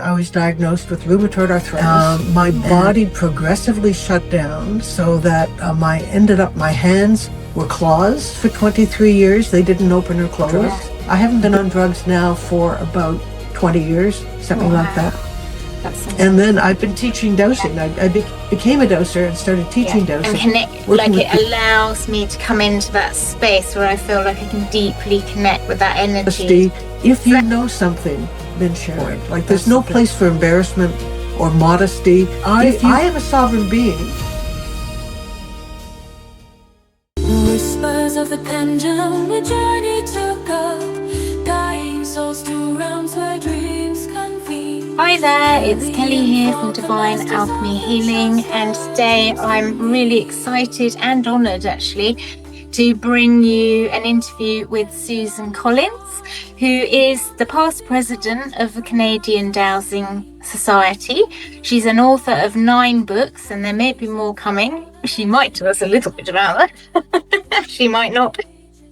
I was diagnosed with rheumatoid arthritis. My body progressively shut down so that my hands were claws for 23 years. They didn't open or close. I haven't been on drugs now for about 20 years, something like that. And then I've been teaching dowsing. I became a dowser and started teaching dowsing. And it allows me to come into that space where I feel like I can deeply connect with that energy. If you know something, then share it. Like, there's no place for embarrassment or modesty. I am a sovereign being. Whispers of the pendulum, a journey to go, guiding souls to realms where dreams convene. Hi there, it's Kelly here from Divine Alchemy Healing, and today I'm really excited and honoured actually to bring you an interview with Susan Collins, who is the past president of the Canadian Dowsing Society. She's an author of 9 books, and there may be more coming. She might tell us a little bit about that. She might not.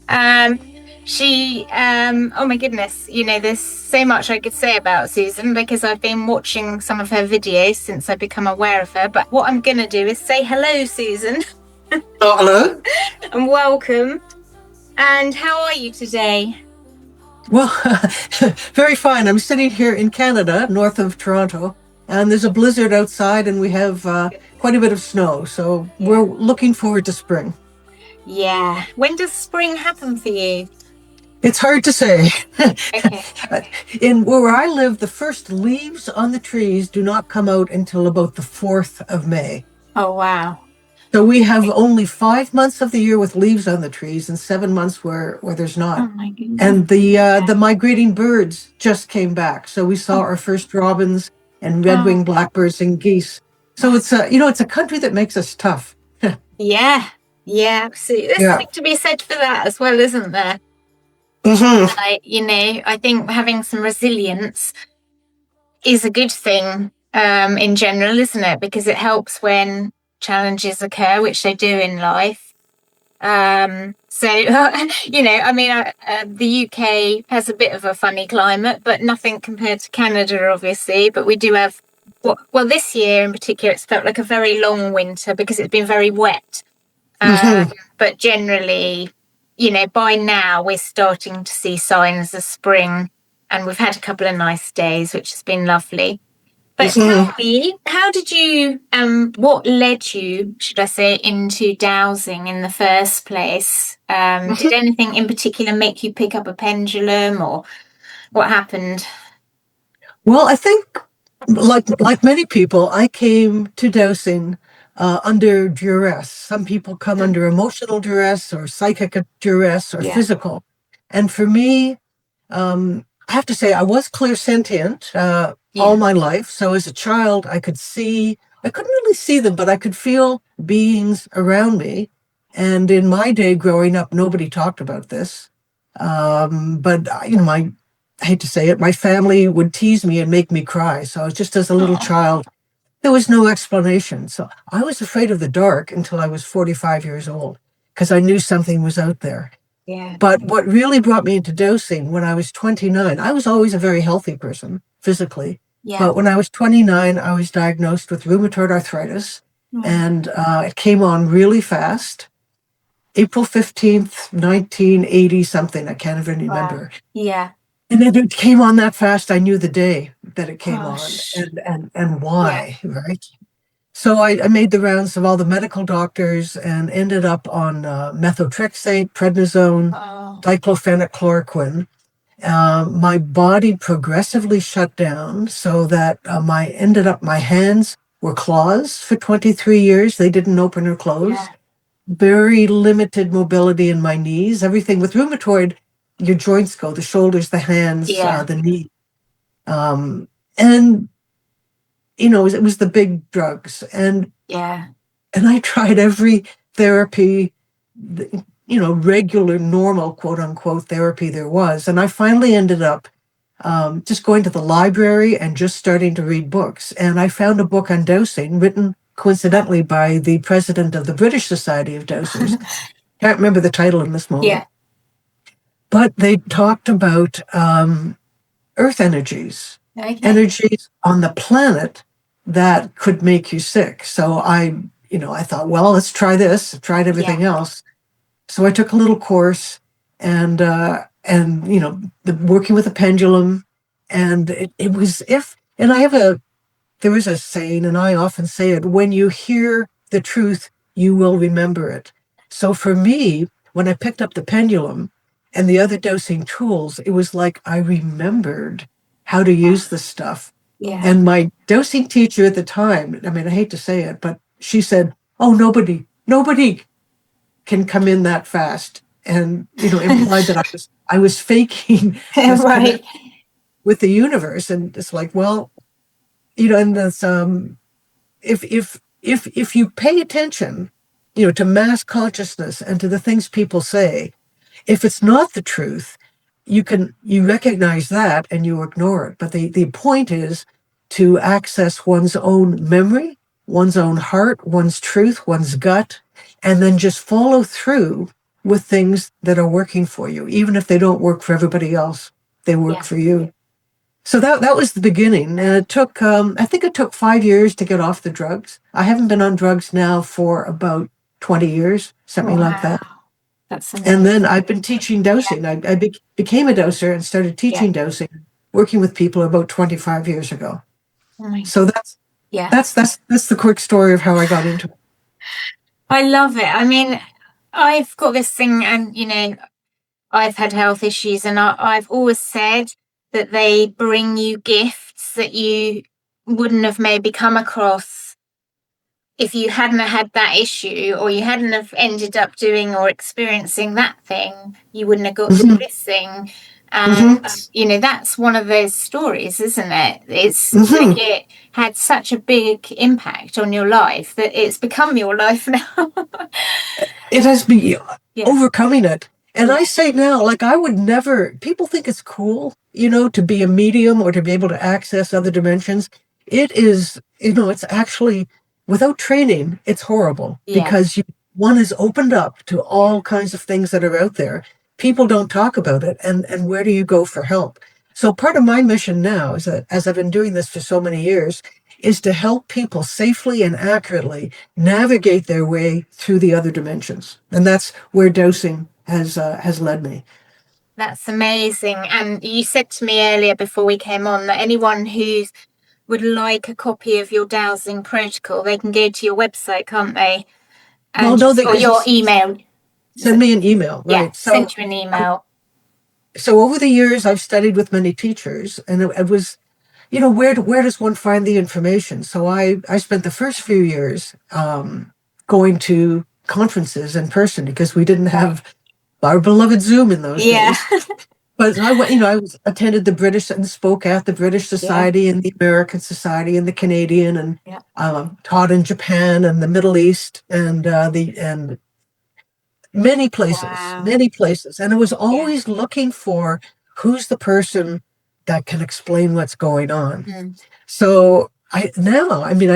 Oh my goodness, there's so much I could say about Susan because I've been watching some of her videos since I've become aware of her. But what I'm going to do is say hello, Susan. Oh, hello. And welcome. And how are you today? Well, very fine. I'm sitting here in Canada, north of Toronto, and there's a blizzard outside, and we have quite a bit of snow. So we're looking forward to spring. Yeah. When does spring happen for you? It's hard to say. Okay. In where I live, the first leaves on the trees do not come out until about the 4th of May. Oh, wow. So we have only 5 months of the year with leaves on the trees and 7 months where there's not. Oh my goodness. And the migrating birds just came back. So we saw our first robins and red-winged blackbirds and geese. So it's a country that makes us tough. Yeah, absolutely. There's something to be said for that as well, isn't there? Mm-hmm. I think having some resilience is a good thing in general, isn't it? Because it helps when challenges occur, which they do in life. The UK has a bit of a funny climate, but nothing compared to Canada, obviously. But we do have, this year in particular, it's felt like a very long winter because it's been very wet. But generally, by now we're starting to see signs of spring, and we've had a couple of nice days, which has been lovely. But how did you, what led you, should I say, into dowsing in the first place? Did anything in particular make you pick up a pendulum, or what happened? Well, I think, like many people, I came to dowsing under duress. Some people come under emotional duress or psychic duress or physical. And for me, I have to say, I was clairsentient all my life. So as a child, I couldn't really see them, but I could feel beings around me. And in my day growing up, nobody talked about this. But I hate to say it, my family would tease me and make me cry. So just as a little child, there was no explanation. So I was afraid of the dark until I was 45 years old because I knew something was out there. Yeah. But what really brought me into dowsing when I was 29, I was always a very healthy person physically. Yeah. But when I was 29, I was diagnosed with rheumatoid arthritis, and it came on really fast. April 15th, 1980 something. I can't even remember. Wow. Yeah. And then it came on that fast. I knew the day that it came on and why, right? So I made the rounds of all the medical doctors and ended up on methotrexate, prednisone, diclofenac, chloroquine. My body progressively shut down so that my hands were claws for 23 years. They didn't open or close. Yeah. Very limited mobility in my knees. Everything with rheumatoid, your joints go, the shoulders, the hands, the knee. It was the big drugs. And I tried every therapy, regular, normal, quote unquote, therapy there was. And I finally ended up just going to the library and just starting to read books. And I found a book on dowsing written coincidentally by the president of the British Society of Dowsers. Can't remember the title in this moment. Yeah. But they talked about earth energies energies on the planet that could make you sick. So I thought, well, let's try this. I tried everything else. So I took a little course and working with a pendulum, and it was there is a saying, and I often say it: when you hear the truth, you will remember it. So for me, when I picked up the pendulum and the other dosing tools, it was like I remembered how to use the stuff. Yeah. And my dosing teacher at the time, I mean, I hate to say it, but she said, "Oh, nobody can come in that fast," and implied that I was faking this Right. with the universe. And it's like, well, and this if you pay attention, to mass consciousness and to the things people say, if it's not the truth, you recognize that and you ignore it. But the point is to access one's own memory, one's own heart, one's truth, one's gut, and then just follow through with things that are working for you. Even if they don't work for everybody else, they work for you. So that was the beginning. And it took, I think it took 5 years to get off the drugs. I haven't been on drugs now for about 20 years, something like that. That's amazing. And then I've been teaching dosing. I became a doser and started teaching dosing, working with people about 25 years ago. So that's the quick story of how I got into it. I love it. I mean, I've got this thing, and I've had health issues, and I've always said that they bring you gifts that you wouldn't have maybe come across if you hadn't had that issue, or you hadn't have ended up doing or experiencing that thing. You wouldn't have got to do this thing. And, that's one of those stories, isn't it? It's like it had such a big impact on your life that it's become your life now. It has been overcoming it. And I say now, like, I would never, people think it's cool, to be a medium or to be able to access other dimensions. It is, it's actually, without training, it's horrible because one is opened up to all kinds of things that are out there. People don't talk about it. And where do you go for help? So part of my mission now is that, as I've been doing this for so many years, is to help people safely and accurately navigate their way through the other dimensions. And that's where dosing has led me. That's amazing. And you said to me earlier before we came on that anyone who would like a copy of your dowsing protocol, they can go to your website, can't they? And, or your email. Send me an email, right? Yeah, send you an email. So over the years, I've studied with many teachers, and it was, where does one find the information? So I spent the first few years going to conferences in person because we didn't have our beloved Zoom in those days. But I attended the British and spoke at the British Society and the American Society and the Canadian, and taught in Japan and the Middle East and many places. And I was always looking for who's the person that can explain what's going on. So I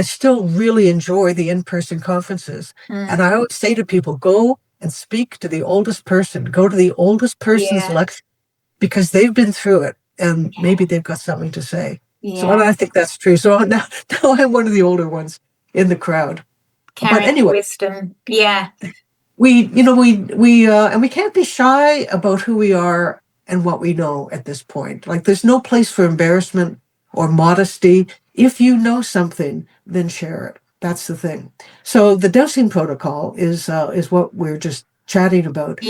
still really enjoy the in-person conferences. And I always say to people, go and speak to the oldest person, go to the oldest person's lecture, because they've been through it and maybe they've got something to say. So I think that's true. So now I'm one of the older ones in the crowd. Carrying but anyway, wisdom. We can't be shy about who we are and what we know at this point. Like, there's no place for embarrassment or modesty. If you know something, then share it. That's the thing. So the dosing protocol is what we're just chatting about.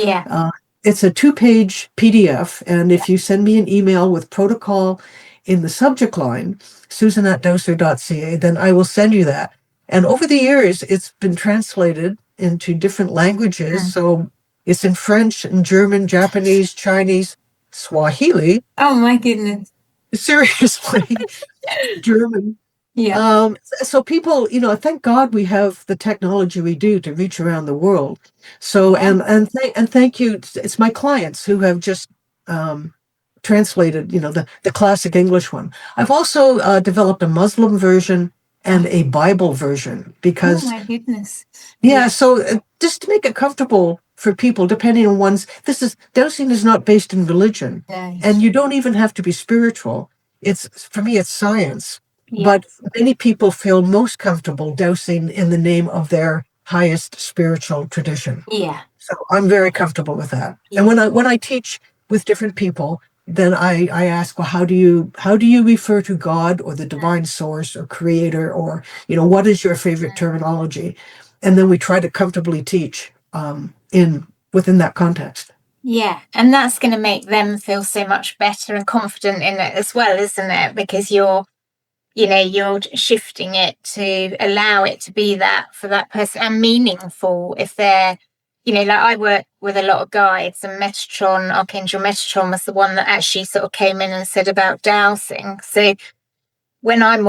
It's a 2-page PDF, and if you send me an email with protocol in the subject line, susan@dowser.ca, then I will send you that. And over the years, it's been translated into different languages. So it's in French and German, Japanese, Chinese, Swahili. Oh my goodness. Seriously. German. So people, thank God we have the technology we do to reach around the world. So, and thank you. It's my clients who have just translated, the classic English one. I've also developed a Muslim version and a Bible version because, oh my goodness. So just to make it comfortable for people, depending on dosing is not based in religion, and you don't even have to be spiritual. for me, it's science. Yeah. But many people feel most comfortable dowsing in the name of their highest spiritual tradition. Yeah. So I'm very comfortable with that. Yeah. And when I teach with different people, then I ask, well, how do you refer to God or the divine source or creator, or, what is your favorite terminology? And then we try to comfortably teach within that context. Yeah, and that's going to make them feel so much better and confident in it as well, isn't it? Because you're shifting it to allow it to be that for that person, and meaningful if they're, like I work with a lot of guides, and Metatron, Archangel Metatron was the one that actually sort of came in and said about dowsing. So when I'm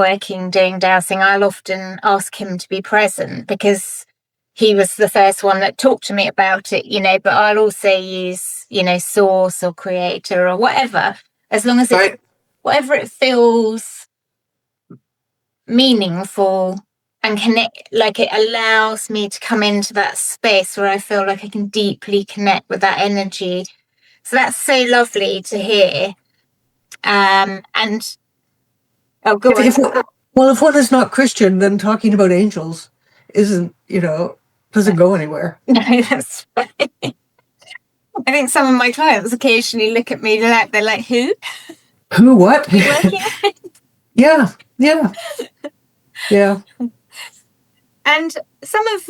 doing dowsing, I'll often ask him to be present because he was the first one that talked to me about it, but I'll also use, source or creator or whatever, as long as whatever it feels meaningful and connect, like it allows me to come into that space where I feel like I can deeply connect with that energy. So that's so lovely to hear. And oh, go on. If one is not Christian, then talking about angels isn't, doesn't go anywhere. No, that's fine. I think some of my clients occasionally look at me they're like, who? Who, what? Yeah. And some of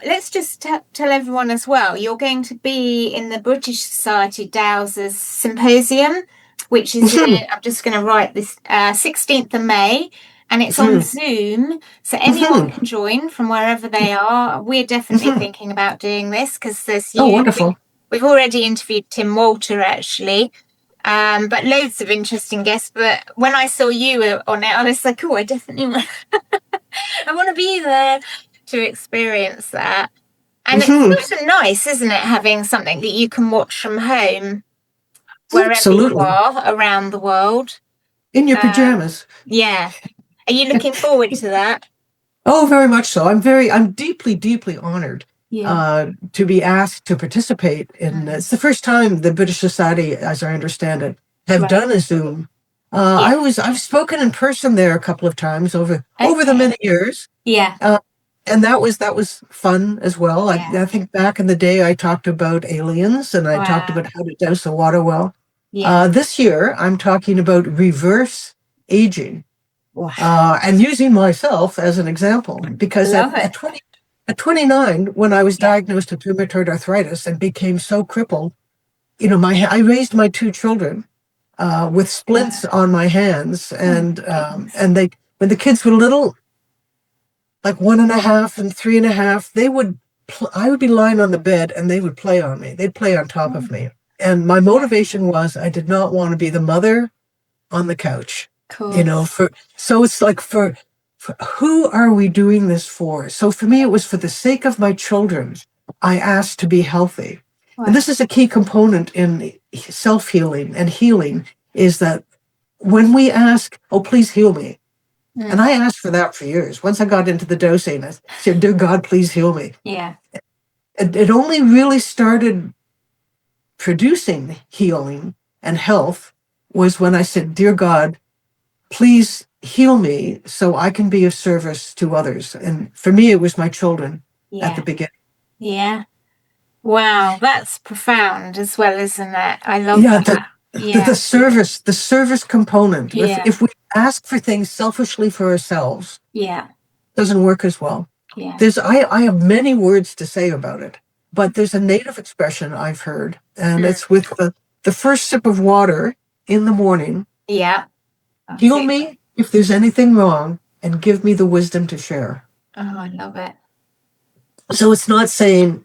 let's just tell everyone as well, you're going to be in the British Society Dowsers Symposium, which is, I'm just going to write this, 16th of May, and it's on Zoom. So anyone can join from wherever they are. We're definitely thinking about doing this because there's you. Oh, wonderful. We've already interviewed Tim Walter, actually. But loads of interesting guests. But when I saw you on it, I was like, oh, I definitely want I want to be there to experience that. And it's sort of nice, isn't it, having something that you can watch from home wherever you are around the world. In your pajamas. Yeah. Are you looking forward to that? Oh, very much so. I'm deeply, deeply honored to be asked to participate in. It's the first time the British Society, as I understand it, have done a Zoom. I've spoken in person there a couple of times over the many years. Yeah. And that was fun as well. I think back in the day, I talked about aliens and I talked about how to douse a water well. Yeah. This year, I'm talking about reverse aging. And using myself as an example, because at 29, when I was diagnosed with rheumatoid arthritis and became so crippled, I raised my two children with splints on my hands, and when the kids were little, like 1.5 and 3.5, I would be lying on the bed and they would play on me. They'd play on top of me, and my motivation was I did not want to be the mother on the couch. Cool. So it's like for who are we doing this for? So for me, it was for the sake of my children. I asked to be healthy. Wow. And this is a key component in self-healing and healing, is that when we ask, oh, please heal me. And I asked for that for years. Once I got into the dosing, I said, dear God, please heal me. Yeah. It only really started producing healing and health was when I said, dear God, please heal me so I can be of service to others. And for me, it was my children at the beginning. Yeah. Wow, that's profound as well, isn't it? I love that. The service component. Yeah. If we ask for things selfishly for ourselves, it doesn't work as well. Yeah. I have many words to say about it, but there's a native expression I've heard, and it's with the first sip of water in the morning. Yeah. Heal me if there's anything wrong, and give me the wisdom to share. Oh, I love it. So it's not saying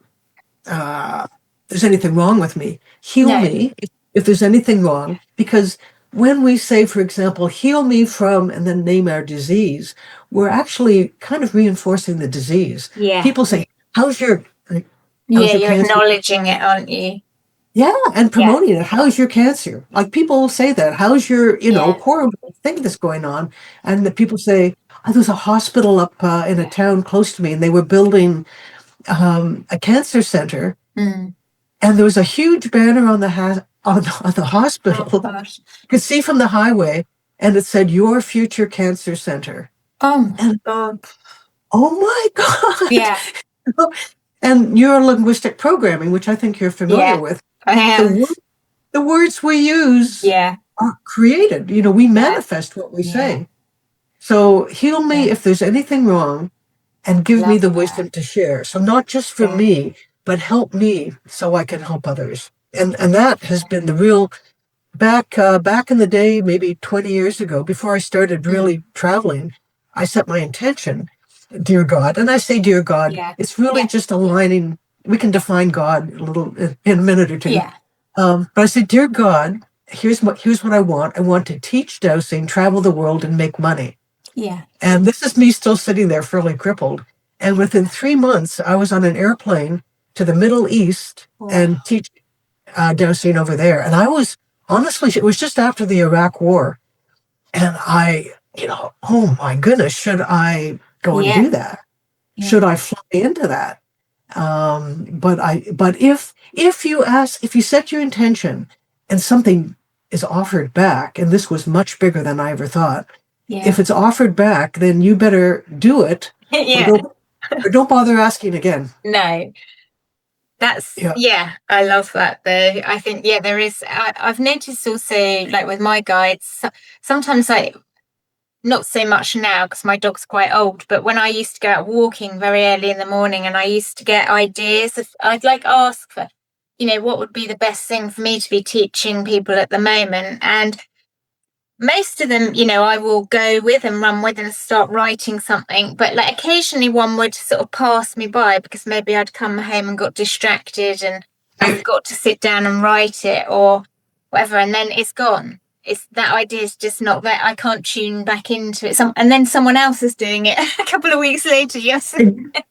there's anything wrong with me. Heal me if there's anything wrong, because when we say, for example, heal me from, and then name our disease, we're actually kind of reinforcing the disease. Yeah. People say, how's your you're acknowledging it, aren't you? Yeah, and promoting it. How's your cancer? Like, people will say that. How's your, horrible thing that's going on? And the people say, there's a hospital up in a town close to me, and they were building a cancer center. And there was a huge banner on the on the hospital. Oh gosh. You could see from the highway, and it said Your Future Cancer Center. Oh my And God. oh my God. Yeah. And neuro-linguistic programming, which I think you're familiar Yeah. with. I am. The words we use Yeah. are created. We manifest what we Yeah. say. So heal me if there's anything wrong, and give me Love the that. wisdom to share. So not just for me, but help me so I can help others. And that has been the real back in the day, maybe 20 years ago, before I started really traveling. I set my intention, dear God, and I say, dear God, it's really just aligning. We can define God a little in a minute or two. Yeah. But I said, dear God, here's what I want. I want to teach dowsing, travel the world, and make money. Yeah. And this is me still sitting there fairly crippled. And within 3 months, I was on an airplane to the Middle East and teach dowsing over there. And I was, honestly, it was just after the Iraq War. And I, oh my goodness, should I go and do that? Yeah. Should I fly into that? But if you set your intention and something is offered back, and this was much bigger than I ever thought, if it's offered back, then you better do it. Or don't bother asking again. No. That's, I love that though. I think, there is, I've noticed also, like with my guides, sometimes not so much now because my dog's quite old, but when I used to go out walking very early in the morning and I used to get ideas, I'd ask for, what would be the best thing for me to be teaching people at the moment. And most of them, I will go with and run with and start writing something. But occasionally one would sort of pass me by because maybe I'd come home and got distracted and I forgot to sit down and write it or whatever. And then it's gone. That idea is just not there. I can't tune back into it. And then someone else is doing it a couple of weeks later. Yes.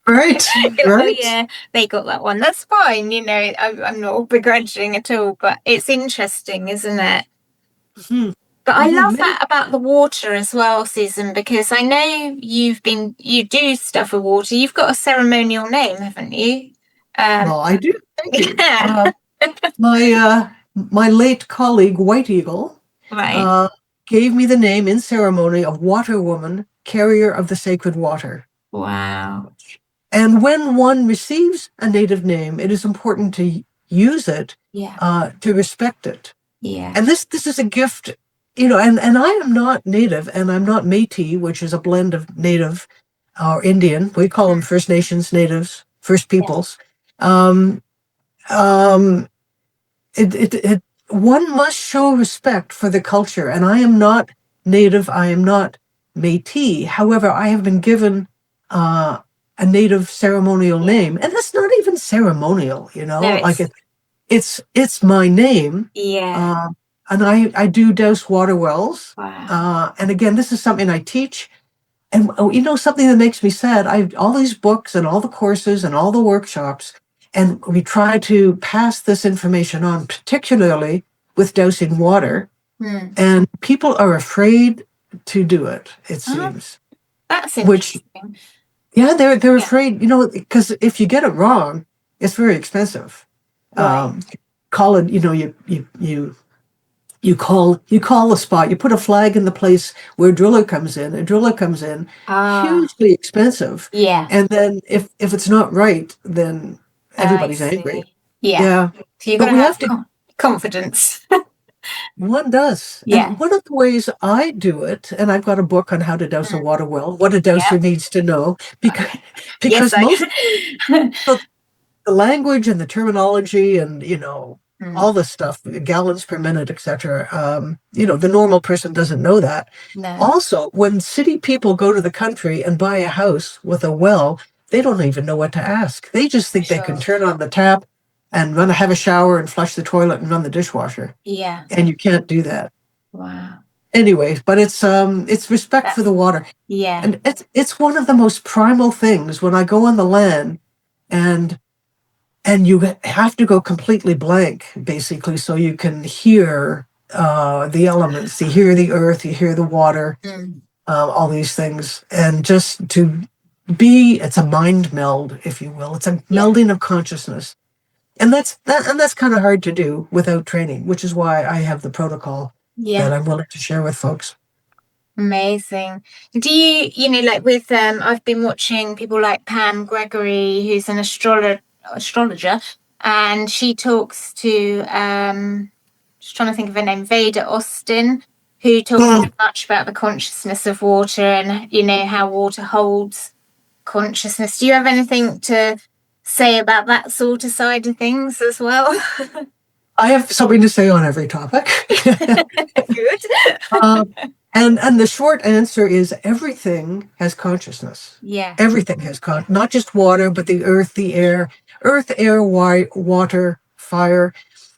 Right. Oh, yeah, they got that one. That's fine. I'm not begrudging at all, but it's interesting, isn't it? Mm-hmm. But I love that about the water as well, Susan, because I know you do stuff with water. You've got a ceremonial name, haven't you? Well, I do. Thank you. Yeah. My late colleague, White Eagle, gave me the name in ceremony of Water Woman, Carrier of the Sacred Water. Wow. And when one receives a native name, it is important to use it, to respect it. Yeah. And this is a gift. And I am not Native, and I'm not Métis, which is a blend of Native or Indian. We call them First Nations, Natives, First Peoples. One must show respect for the culture, and I am not Native. I am not Métis. However, I have been given a Native ceremonial name, and that's not even ceremonial. No, it's my name. Yeah. And I do douse water wells. Wow. And again, this is something I teach. And something that makes me sad, I have all these books and all the courses and all the workshops, and we try to pass this information on, particularly with dousing water. And people are afraid to do it, it seems. That's interesting. They're afraid, because if you get it wrong, it's very expensive. Right. Call it, you call the spot, you put a flag in the place where a driller comes in, hugely expensive. Yeah. And then if it's not right, then everybody's angry. Yeah. So you've got to have confidence. One does. Yeah. And one of the ways I do it, and I've got a book on how to douse a water well, what a dowser needs to know, because most the language and the terminology and, all the stuff, gallons per minute, etc. The normal person doesn't know that. No. Also, when city people go to the country and buy a house with a well, they don't even know what to ask. They just think they can turn on the tap and have a shower and flush the toilet and run the dishwasher. Yeah. And you can't do that. Wow. Anyway, but it's respect for the water. Yeah. And it's one of the most primal things when I go on the land and you have to go completely blank, basically, so you can hear the elements. You hear the earth, you hear the water, all these things. And just to it's a mind meld, if you will. It's a melding of consciousness. And that's kind of hard to do without training, which is why I have the protocol that I'm willing to share with folks. Amazing. Do you know, like with I've been watching people like Pam Gregory, who's an astrologer, and she talks to just trying to think of her name, Veda Austin, who talks very much about the consciousness of water and, you know, how water holds consciousness. Do you have anything to say about that sort of side of things as well? I have something to say on every topic. Good. And the short answer is everything has consciousness. Yeah. Everything has not just water, but the earth, water, fire.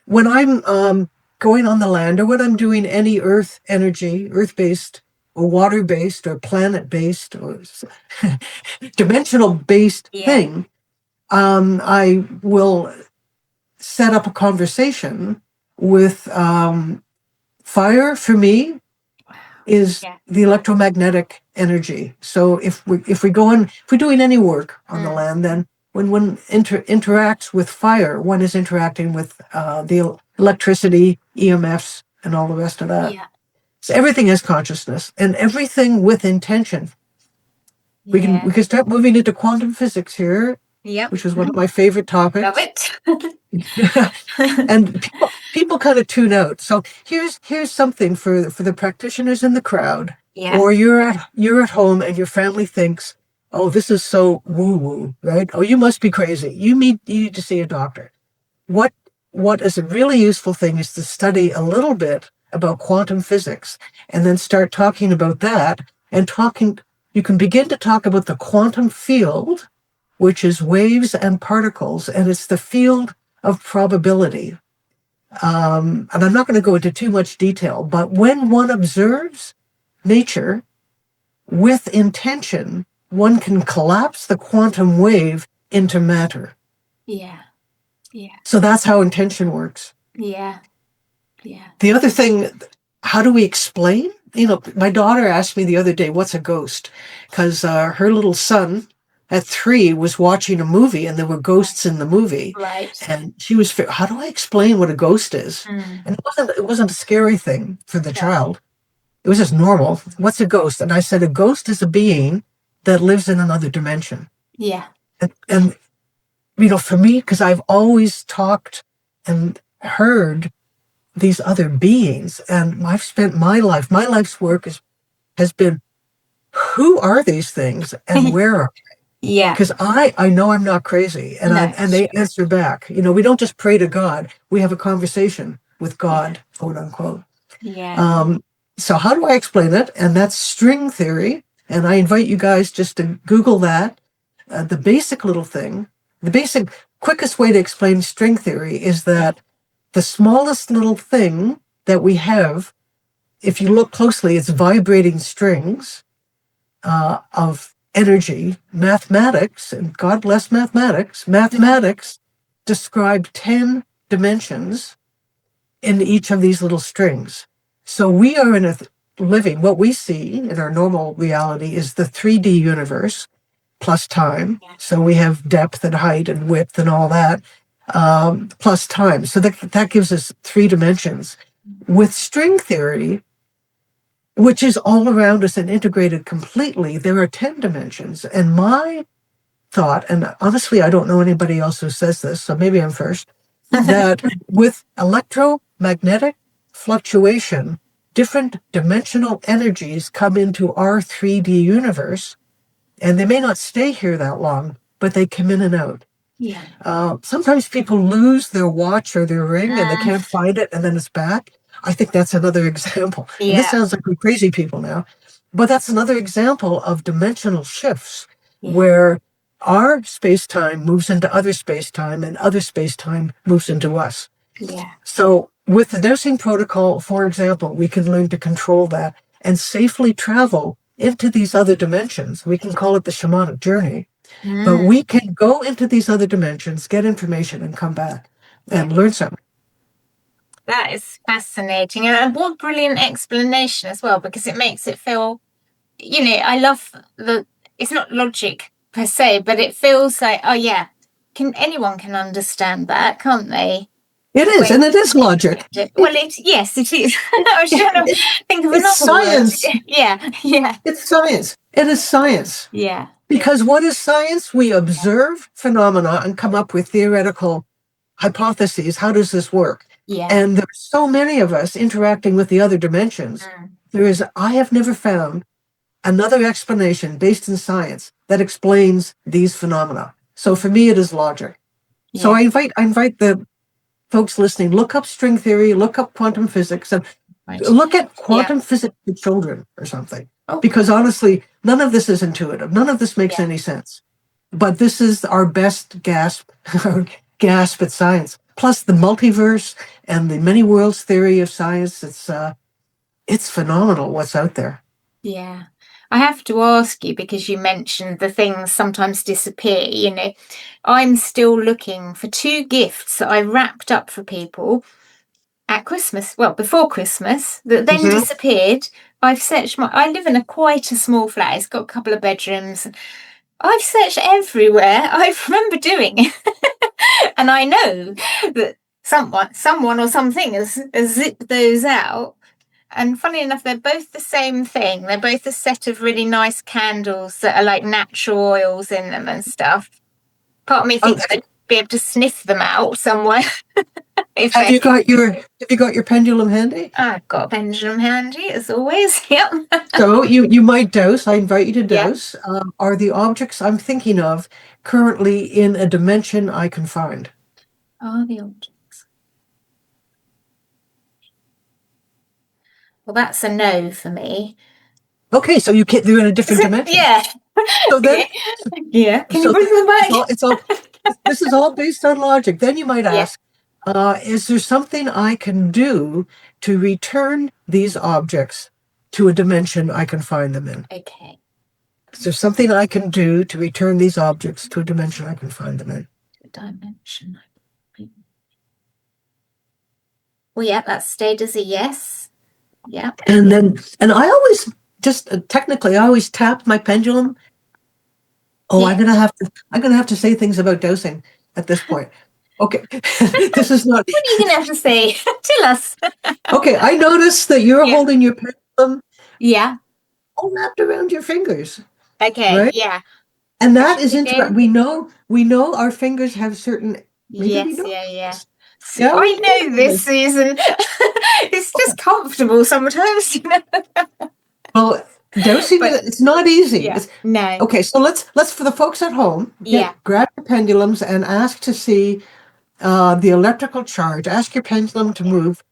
When I'm going on the land, or when I'm doing any earth energy, earth-based or water-based or planet-based or dimensional-based thing, I will set up a conversation with fire. For me, is the electromagnetic energy. So if we're doing any work on the land, then when one interacts with fire, one is interacting with the electricity, EMFs, and all the rest of that. Yeah. So everything has consciousness, and everything with intention. We can start moving into quantum physics here, which is one of my favorite topics. Love it. And people kind of tune out. So here's something for the practitioners in the crowd, or you're at home and your family thinks, oh, this is so woo-woo, right? Oh, you must be crazy. You need to see a doctor. What is a really useful thing is to study a little bit about quantum physics and then start talking about that, and you can begin to talk about the quantum field, which is waves and particles, and it's the field of probability. And I'm not going to go into too much detail, but when one observes nature with intention, one can collapse the quantum wave into matter. Yeah. So that's how intention works. Yeah. The other thing, how do we explain? You know, my daughter asked me the other day, what's a ghost? Because her little son at 3 was watching a movie and there were ghosts in the movie. Right. And she was, how do I explain what a ghost is? And it wasn't a scary thing for the child. It was just normal. What's a ghost? And I said, a ghost is a being that lives in another dimension. Yeah. And you know, for me, because I've always talked and heard these other beings, and I've spent my life's work has been, who are these things and where are they? Yeah. Because I know I'm not crazy, and they answer back. You know, we don't just pray to God; we have a conversation with God, quote unquote. Yeah. So how do I explain it? And that's string theory. And I invite you guys just to Google that. The basic little thing, quickest way to explain string theory is that the smallest little thing that we have, if you look closely, it's vibrating strings of energy. Mathematics, and God bless mathematics, describe 10 dimensions in each of these little strings. So we are in what we see in our normal reality is the 3D universe plus time. So we have depth and height and width and all that, plus time. So that gives us 3 dimensions. With string theory, which is all around us and integrated completely, there are 10 dimensions. And my thought, and honestly, I don't know anybody else who says this, so maybe I'm first, that with electromagnetic fluctuation, different dimensional energies come into our 3D universe, and they may not stay here that long, but they come in and out. Yeah. Sometimes people lose their watch or their ring and they can't find it, and then it's back. I think that's another example. Yeah. This sounds like we're crazy people now, but that's another example of dimensional shifts where our space-time moves into other space-time and other space-time moves into us. Yeah. So with the dowsing protocol, for example, we can learn to control that and safely travel into these other dimensions. We can call it the shamanic journey, but we can go into these other dimensions, get information, and come back and learn something. That is fascinating. And what brilliant explanation as well, because it makes it feel, you know, I love it's not logic per se, but it feels like, oh yeah, anyone can understand that, can't they? It is, and it is logic. Well, yes, it is. I was trying to think of another science. word. Yeah. It's science. It is science. Yeah. Because what is science? We observe phenomena and come up with theoretical hypotheses. How does this work? Yeah. And there's so many of us interacting with the other dimensions. I have never found another explanation based in science that explains these phenomena. So for me, it is logic. Yeah. So I invite the folks listening, look up string theory, look up quantum physics, and look at quantum physics for children or something. Oh. Because honestly, none of this is intuitive. None of this makes any sense. But this is our best gasp at science. Plus the multiverse and the many worlds theory of science. It's phenomenal what's out there. Yeah. I have to ask you, because you mentioned the things sometimes disappear, you know, I'm still looking for 2 gifts that I wrapped up for people at Christmas, well, before Christmas, that then disappeared. I've searched I live in quite a small flat. It's got a couple of bedrooms. I've searched everywhere. I remember doing it. And I know that someone or something has zipped those out. And funny enough, they're both the same thing. They're both a set of really nice candles that are like natural oils in them and stuff. Part of me thinks I'd be able to sniff them out somewhere. Have you got your pendulum handy? I've got a pendulum handy, as always. Yep. So you might dose. I invite you to dose. Yeah. Are the objects I'm thinking of currently in a dimension I can find? Are the objects? Well, that's a no for me. Okay, so they're in a different dimension. Yeah. So then, Can you bring them back? This is all based on logic. Then you might ask, is there something I can do to return these objects to a dimension I can find them in? Okay. Is there something I can do to return these objects to a dimension I can find them in? A dimension. Well, yeah, that stayed as a yes. Yeah. And I always technically I always tap my pendulum. Oh, I'm gonna have to say things about dosing at this point. Okay. This is not. What are you gonna have to say? Tell us. Okay, I noticed that you're holding your pendulum. Yeah. All wrapped around your fingers. Okay. Right? Yeah. And that is interesting. We know our fingers have certain. Yes. So I know this, Susan. It's just comfortable sometimes, you know. Well, dosing it's not easy. Yeah. No. Okay, so let's for the folks at home, grab your pendulums and ask to see the electrical charge. Ask your pendulum to move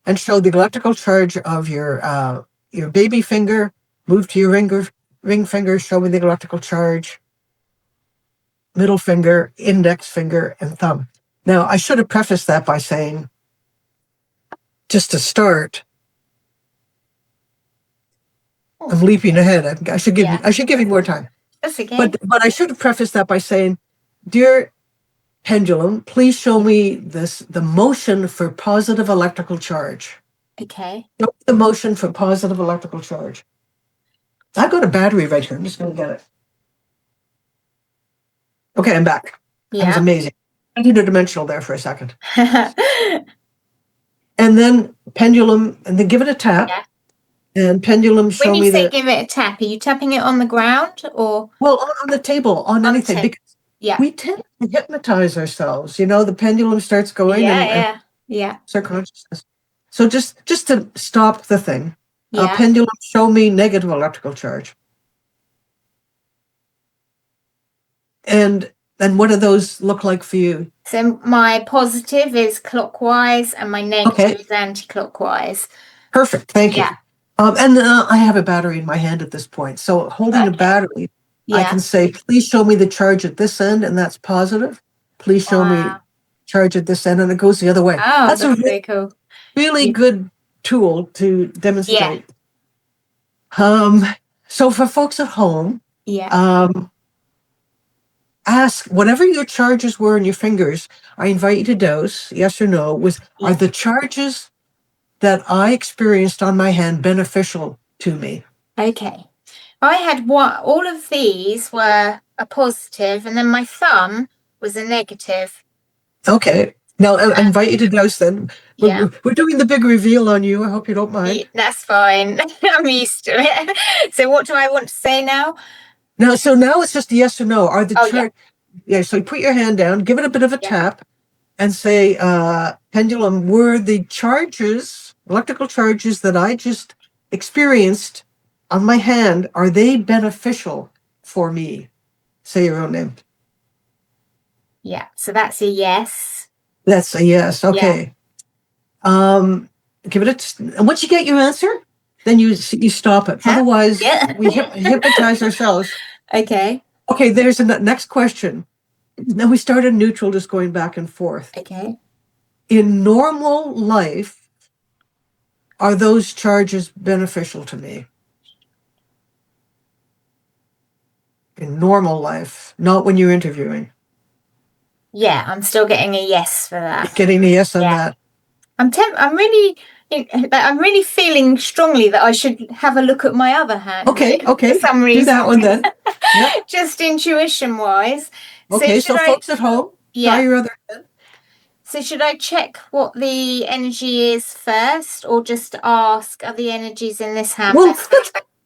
and show the electrical charge of your baby finger. Move to your ring finger. Show me the electrical charge. Middle finger, index finger, and thumb. Now, I should have prefaced that by saying, just to start, I'm leaping ahead. I should give you more time. That's okay. But I should have prefaced that by saying, dear pendulum, please show me the motion for positive electrical charge. Okay. Show me the motion for positive electrical charge. I've got a battery right here. I'm just going to get it. Okay, I'm back. Yeah. That was amazing. Interdimensional there for a second. And then pendulum, and then give it a tap. Yeah. And pendulum show me When you say give it a tap, are you tapping it on the ground or? Well, on the table, on anything. Because we tend to hypnotize ourselves. You know, the pendulum starts going and it's our consciousness. So just to stop the thing, pendulum show me negative electrical charge. And what do those look like for you? So my positive is clockwise and my negative is anti-clockwise. Perfect. Thank you. And I have a battery in my hand at this point. So holding a battery, I can say, please show me the charge at this end, and that's positive. Please show me charge at this end, and it goes the other way. Oh, that's very cool. Really good tool to demonstrate. So for folks at home, ask whatever your charges were in your fingers. I invite you to dose, yes or no, are the charges that I experienced on my hand beneficial to me? Okay. I had all of these were a positive, and then my thumb was a negative. Okay. Now I invite you to dowse then. Yeah. We're doing the big reveal on you. I hope you don't mind. That's fine. I'm used to it. So what do I want to say now? Now it's just yes or no. Are the so you put your hand down, give it a bit of a tap, and say, Pendulum, were the charges, electrical charges that I just experienced on my hand, are they beneficial for me? Say your own name. Yeah. So that's a yes. That's a yes. Okay. Give it and once you get your answer, then you stop it. Otherwise, we hypnotize ourselves. Okay. Okay, there's a next question. Now we started neutral, just going back and forth. Okay. In normal life, are those charges beneficial to me? In normal life, not when you're interviewing. Yeah, I'm still getting a yes for that. You're getting a yes on that. I'm really feeling strongly that I should have a look at my other hand. Okay. For some reason. Do that one then. Yep. Just intuition wise. Okay, so folks at home, try your other hand. So should I check what the energy is first, or just ask, are the energies in this hand? Well,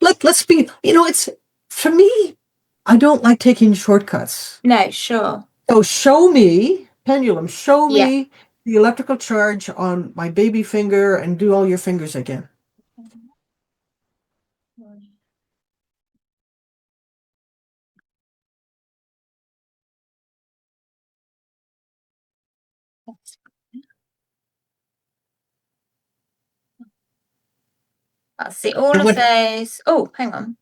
let's be, it's, for me, I don't like taking shortcuts. No, sure. So show me, Pendulum, show me the electrical charge on my baby finger and do all your fingers again. I'll see all of those. Oh, hang on.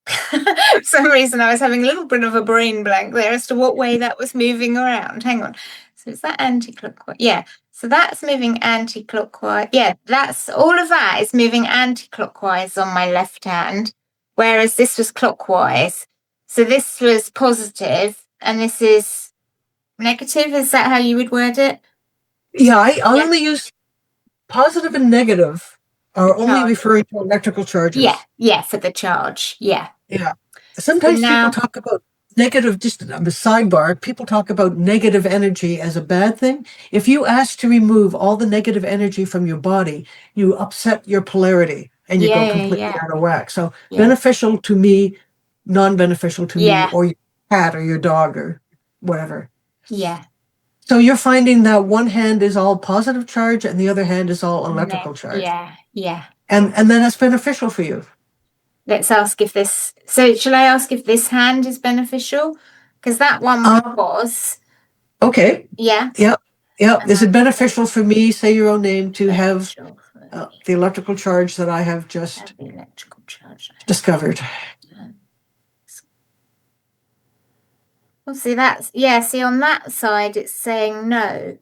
For some reason, I was having a little bit of a brain blank there as to what way that was moving around. Hang on. So is that anti-clockwise? Yeah. So that's moving anti-clockwise. Yeah, that's all of that is moving anti-clockwise on my left hand, whereas this was clockwise. So this was positive, and this is negative. Is that how you would word it? Yeah, I only use positive and negative. Are only referring to electrical charges. Yeah, for the charge. Yeah. Sometimes people talk about negative, just a sidebar, people talk about negative energy as a bad thing. If you ask to remove all the negative energy from your body, you upset your polarity and you go completely out of whack. So beneficial to me, non-beneficial to me, or your cat or your dog or whatever. Yeah. So you're finding that one hand is all positive charge and the other hand is all electrical charge. Yeah. And then that's beneficial for you. Let's ask if this. So shall I ask if this hand is beneficial? Because that one was. Okay. Yeah. Yep. Is it beneficial for me, say your own name, to have the electrical charge that I have just discovered? Well, see, see, on that side, it's saying no.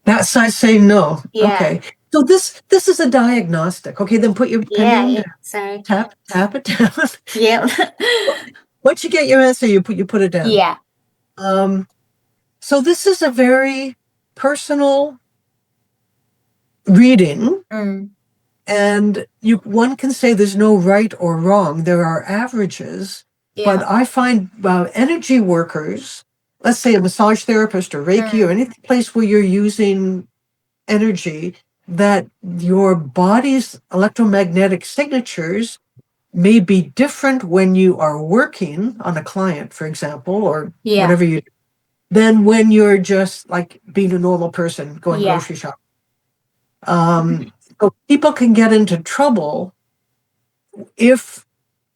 That side's saying no. Yeah. Okay. So this is a diagnostic. Okay, then put your pendulum down. Sorry. Tap it down. Yeah. Once you get your answer, you put it down. Yeah. So this is a very personal reading. And one can say there's no right or wrong. There are averages. But I find energy workers, let's say a massage therapist or Reiki or any place where you're using energy, that your body's electromagnetic signatures may be different when you are working on a client, for example, or whatever you do, than when you're just like being a normal person going grocery shopping. So people can get into trouble if,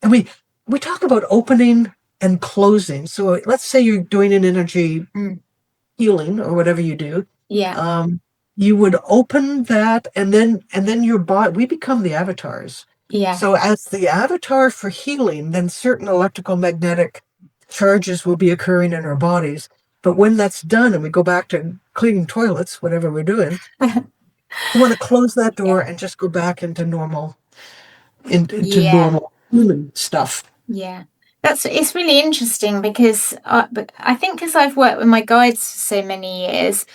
we talk about opening and closing. So let's say you're doing an energy healing or whatever you do. Yeah. You would open that and then your body, we become the avatars. Yeah. So as the avatar for healing, then certain electrical magnetic charges will be occurring in our bodies. But when that's done and we go back to cleaning toilets, whatever we're doing, we want to close that door and just go back into normal, into normal human stuff. Yeah. It's really interesting because I think as I've worked with my guides for so many years,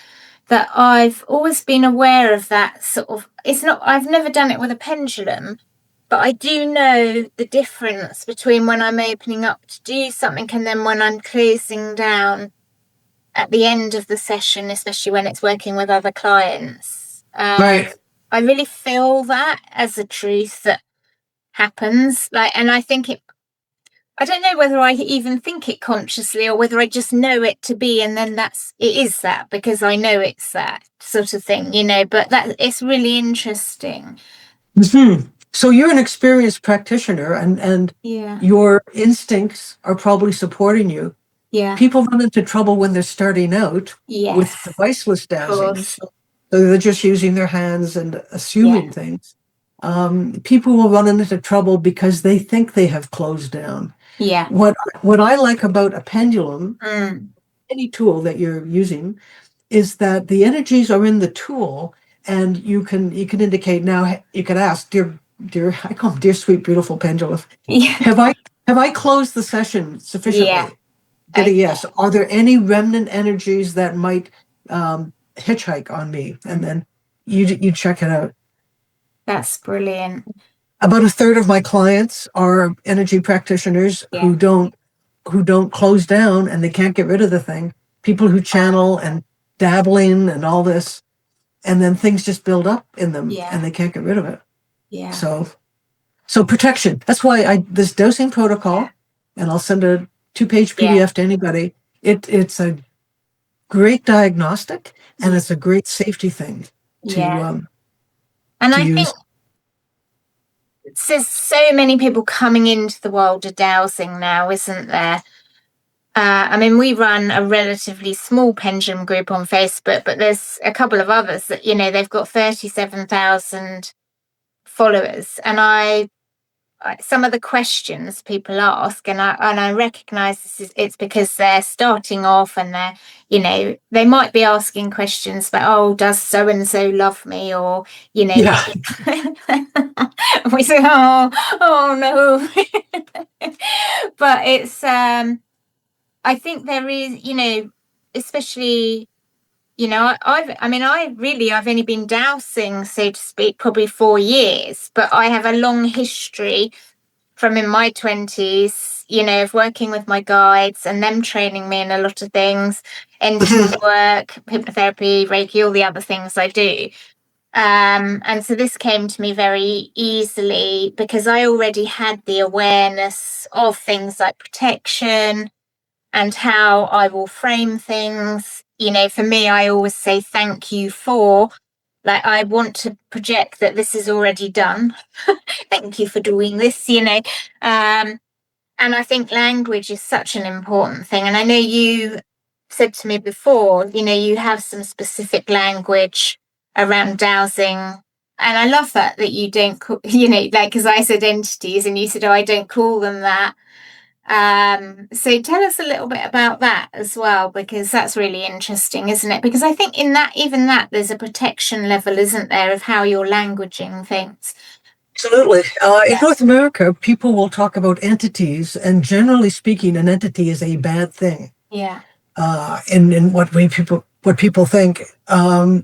that I've always been aware of that sort of, I've never done it with a pendulum, But I do know the difference between when I'm opening up to do something and then when I'm closing down at the end of the session, especially when it's working with other clients. Right. I really feel that as a truth that happens. And I think I don't know whether I even think it consciously or whether I just know it to be, and then it is that because I know it's that sort of thing, but it's really interesting. Mm-hmm. So you're an experienced practitioner and your instincts are probably supporting you. Yeah. People run into trouble when they're starting out with deviceless dowsing. So they're just using their hands and assuming things. People will run into trouble because they think they have closed down. Yeah. What I like about a pendulum, any tool that you're using, is that the energies are in the tool, and you can indicate now. You can ask, dear, I call them dear, sweet, beautiful pendulum. Yeah. Have I closed the session sufficiently? Yeah. Get a yes. Are there any remnant energies that might hitchhike on me? And then you check it out. That's brilliant. About a third of my clients are energy practitioners who don't close down, and they can't get rid of the thing. People who channel and dabbling and all this, and then things just build up in them and they can't get rid of it. Yeah. So protection. That's why this dosing protocol, and I'll send a 2-page PDF to anybody. It's a great diagnostic, and it's a great safety thing to and to I use. think there's so many people coming into the world of dowsing now, isn't there? I mean, we run a relatively small pendulum group on Facebook, but there's a couple of others that, they've got 37,000 followers. And some of the questions people ask, and I recognize it's because they're starting off and they might be asking questions about, oh, does so and so love me, or we say, oh no. But it's I think there is, especially, I've only been dowsing, so to speak, probably 4 years, but I have a long history from in my 20s, of working with my guides and them training me in a lot of things, energy work, hypnotherapy, Reiki, all the other things I do. And so this came to me very easily because I already had the awareness of things like protection and how I will frame things. For me, I always say thank you for, I want to project that this is already done. Thank you for doing this, And I think language is such an important thing. And I know you said to me before, you have some specific language around dowsing. And I love that you don't call, because I said entities and you said, oh, I don't call them that. So tell us a little bit about that as well, because that's really interesting, isn't it? Because I think in that there's a protection level, isn't there, of how you're languaging things. Absolutely. In North America, people will talk about entities, and generally speaking, an entity is a bad thing. Yeah. In what people think,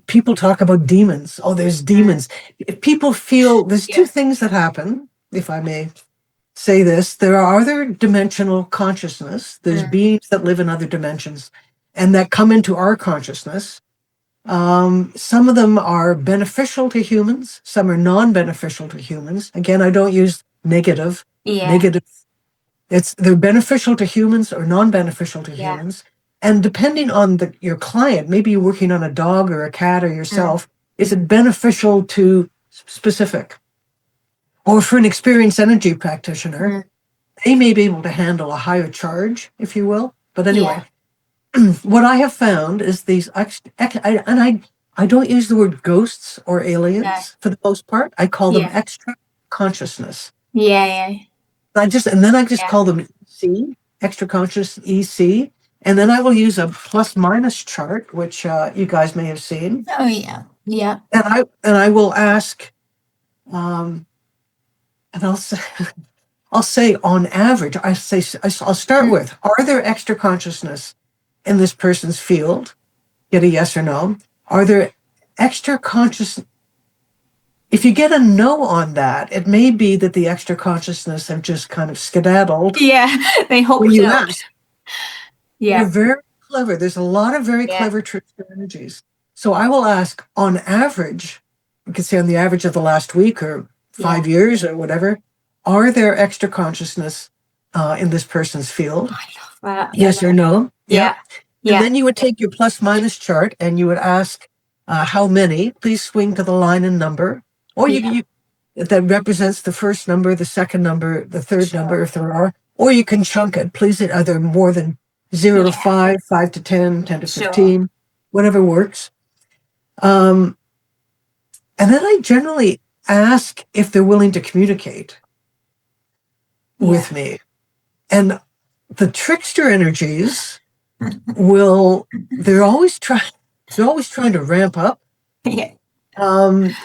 people talk about demons. Oh, there's demons. If people feel there's two things that happen, if I may say this. There are other dimensional consciousness. There's beings that live in other dimensions and that come into our consciousness. Some of them are beneficial to humans. Some are non-beneficial to humans. Again, I don't use negative. Negative. They're beneficial to humans or non-beneficial to humans. And depending on your client, maybe you're working on a dog or a cat or yourself, is it beneficial to specific? Or for an experienced energy practitioner, they may be able to handle a higher charge, if you will. But anyway, what I have found is these, and I don't use the word ghosts or aliens for the most part. I call them extra consciousness. I just call them EC, extra conscious EC. And then I will use a plus minus chart, which you guys may have seen. Oh, yeah. Yeah. And I will ask, and I'll say on average, I'll start with, are there extra consciousness in this person's field? Get a yes or no. Are there extra conscious if you get a no on that, it may be that the extra consciousness have just kind of skedaddled. Yeah, they hopped When you out. ask, Yeah. they're very clever. There's a lot of very clever trickster energies. So I will ask, on average, you can say on the average of the last week or 5 years or whatever, are there extra consciousness in this person's field? I love that. Yes or no? Yeah. And then you would take your plus minus chart and you would ask how many. Please swing to the line and number. Or you that represents the first number, the second number, the third number, if there are. Or you can chunk it. Please, are there more than 0 to 5, 5 to 10, 10 to 15, whatever works. And then I generally ask if they're willing to communicate with me. And the trickster energies they're always trying to ramp up.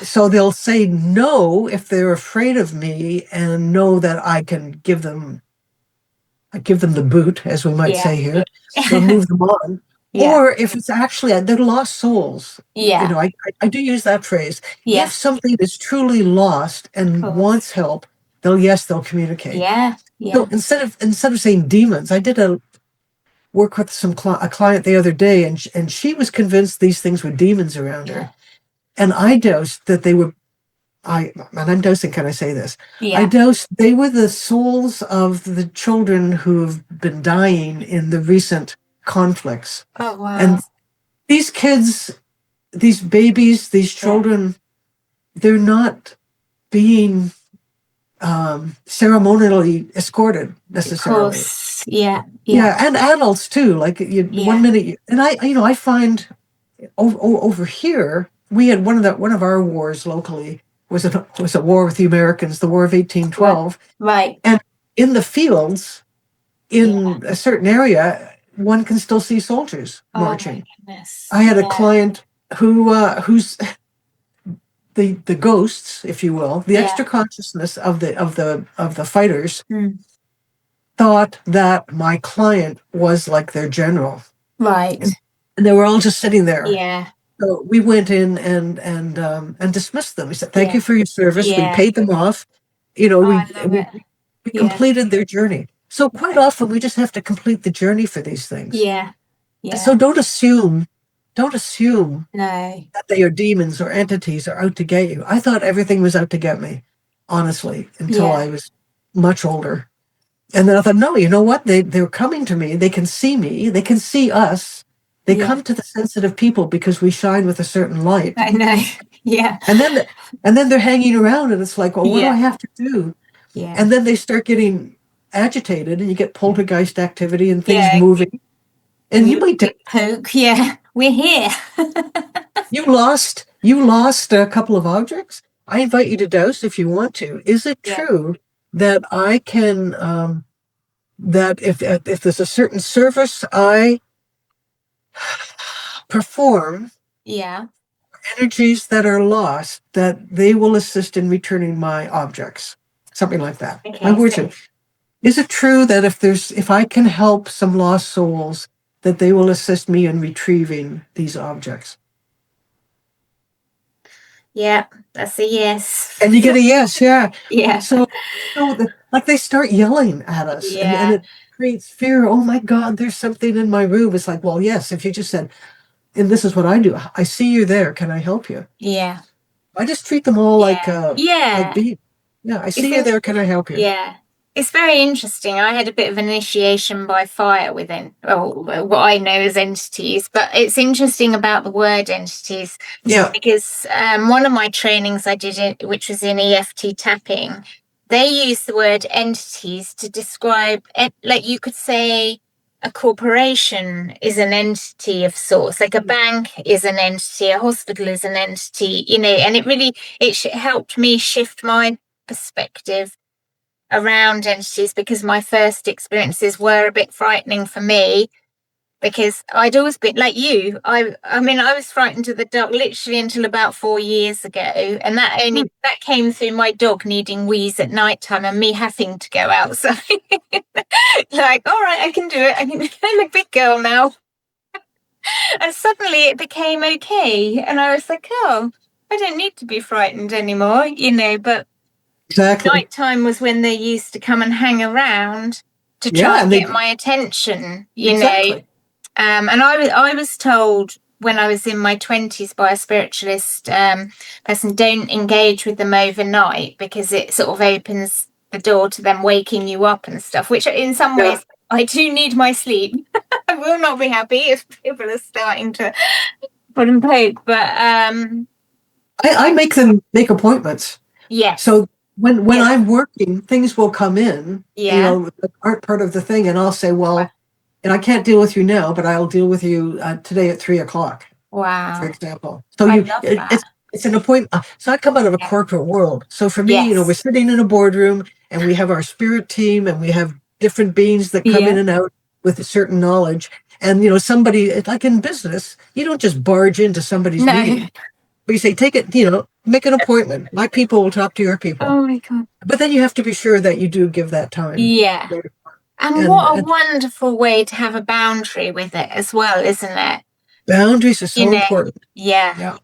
So they'll say no if they're afraid of me and know that I can give them the boot, as we might say here, so move them on. Or if it's actually, they're lost souls. I do use that phrase. If something is truly lost and wants help, they'll communicate. So instead of saying demons, I did work with a client the other day, and she was convinced these things were demons around her. And I dosed that they were, and I'm dosing, can I say this? I dosed, they were the souls of the children who have been dying in the recent conflicts. Oh, wow. And these kids, these babies, these children, they're not being ceremonially escorted necessarily. Of course. Yeah. And adults too. Like 1 minute, and I find over here, we had one of our wars locally was a war with the Americans, the War of 1812. Right. And in the fields, in a certain area, one can still see soldiers marching. Oh my goodness. I had a client who's the ghosts, if you will, the extra consciousness of the fighters thought that my client was like their general. Right. And they were all just sitting there. Yeah. So we went in and dismissed them. We said, "Thank you for your service." We paid them off. We completed their journey. So quite often we just have to complete the journey for these things. Yeah. So don't assume No. that they are demons or entities or out to get you. I thought everything was out to get me, honestly, until I was much older. And then I thought, no, you know what? They're coming to me. They can see me. They can see us. They come to the sensitive people because we shine with a certain light. I know. Yeah. And then they're hanging around, and it's like, well, what do I have to do? Yeah. And then they start getting agitated, and you get poltergeist activity and things moving. And you might poke. Yeah, we're here. You lost a couple of objects. I invite you to dose if you want to. Is it true that I can that if there's a certain service I perform, energies that are lost, that they will assist in returning my objects, something like that? Okay, is it true that if I can help some lost souls, that they will assist me in retrieving these objects? Yeah, that's a yes. And you get a yes, Yeah. So they start yelling at us, and it creates fear. Oh my God, there's something in my room. It's like, well, yes, if you just said, and this is what I do. I see you there. Can I help you? Yeah. I just treat them all like I see you there. Can I help you? Yeah. It's very interesting. I had a bit of initiation by fire within what I know as entities, but it's interesting about the word entities. Because one of my trainings I did, which was in EFT tapping, they use the word entities to describe it. Like you could say a corporation is an entity of sorts, like a bank is an entity, a hospital is an entity, and it helped me shift my perspective around entities, because my first experiences were a bit frightening for me, because I'd always been like you. I was frightened of the dark literally until about 4 years ago, and that came through my dog needing wheeze at night time and me having to go outside. Like, all right, I can do it. I'm a big girl now. And suddenly it became okay, and I was like, oh, I don't need to be frightened anymore, but Exactly. nighttime was when they used to come and hang around to Yeah, try and and get my attention, Exactly. And I was told when I was in my 20s by a spiritualist person, don't engage with them overnight because it sort of opens the door to them waking you up and stuff, which in some Yeah. ways I do need my sleep. I will not be happy if people are starting to put and poke, but I make them make appointments. yes. So when Yeah. I'm working, things will come in, Yeah. that aren't part of the thing, and I'll say, well, and I can't deal with you now, but I'll deal with you today at 3:00, Wow. for example. So I love that. it's an appointment. So I come out of a corporate world. So for me, Yes. we're sitting in a boardroom and we have our spirit team and we have different beings that come in and out with a certain knowledge. And, somebody, like in business, you don't just barge into somebody's meeting. But you say, take it, make an appointment. My people will talk to your people. Oh my God. But then you have to be sure that you do give that time. Yeah. And what a wonderful way to have a boundary with it as well, isn't it? Boundaries are so important. Yeah.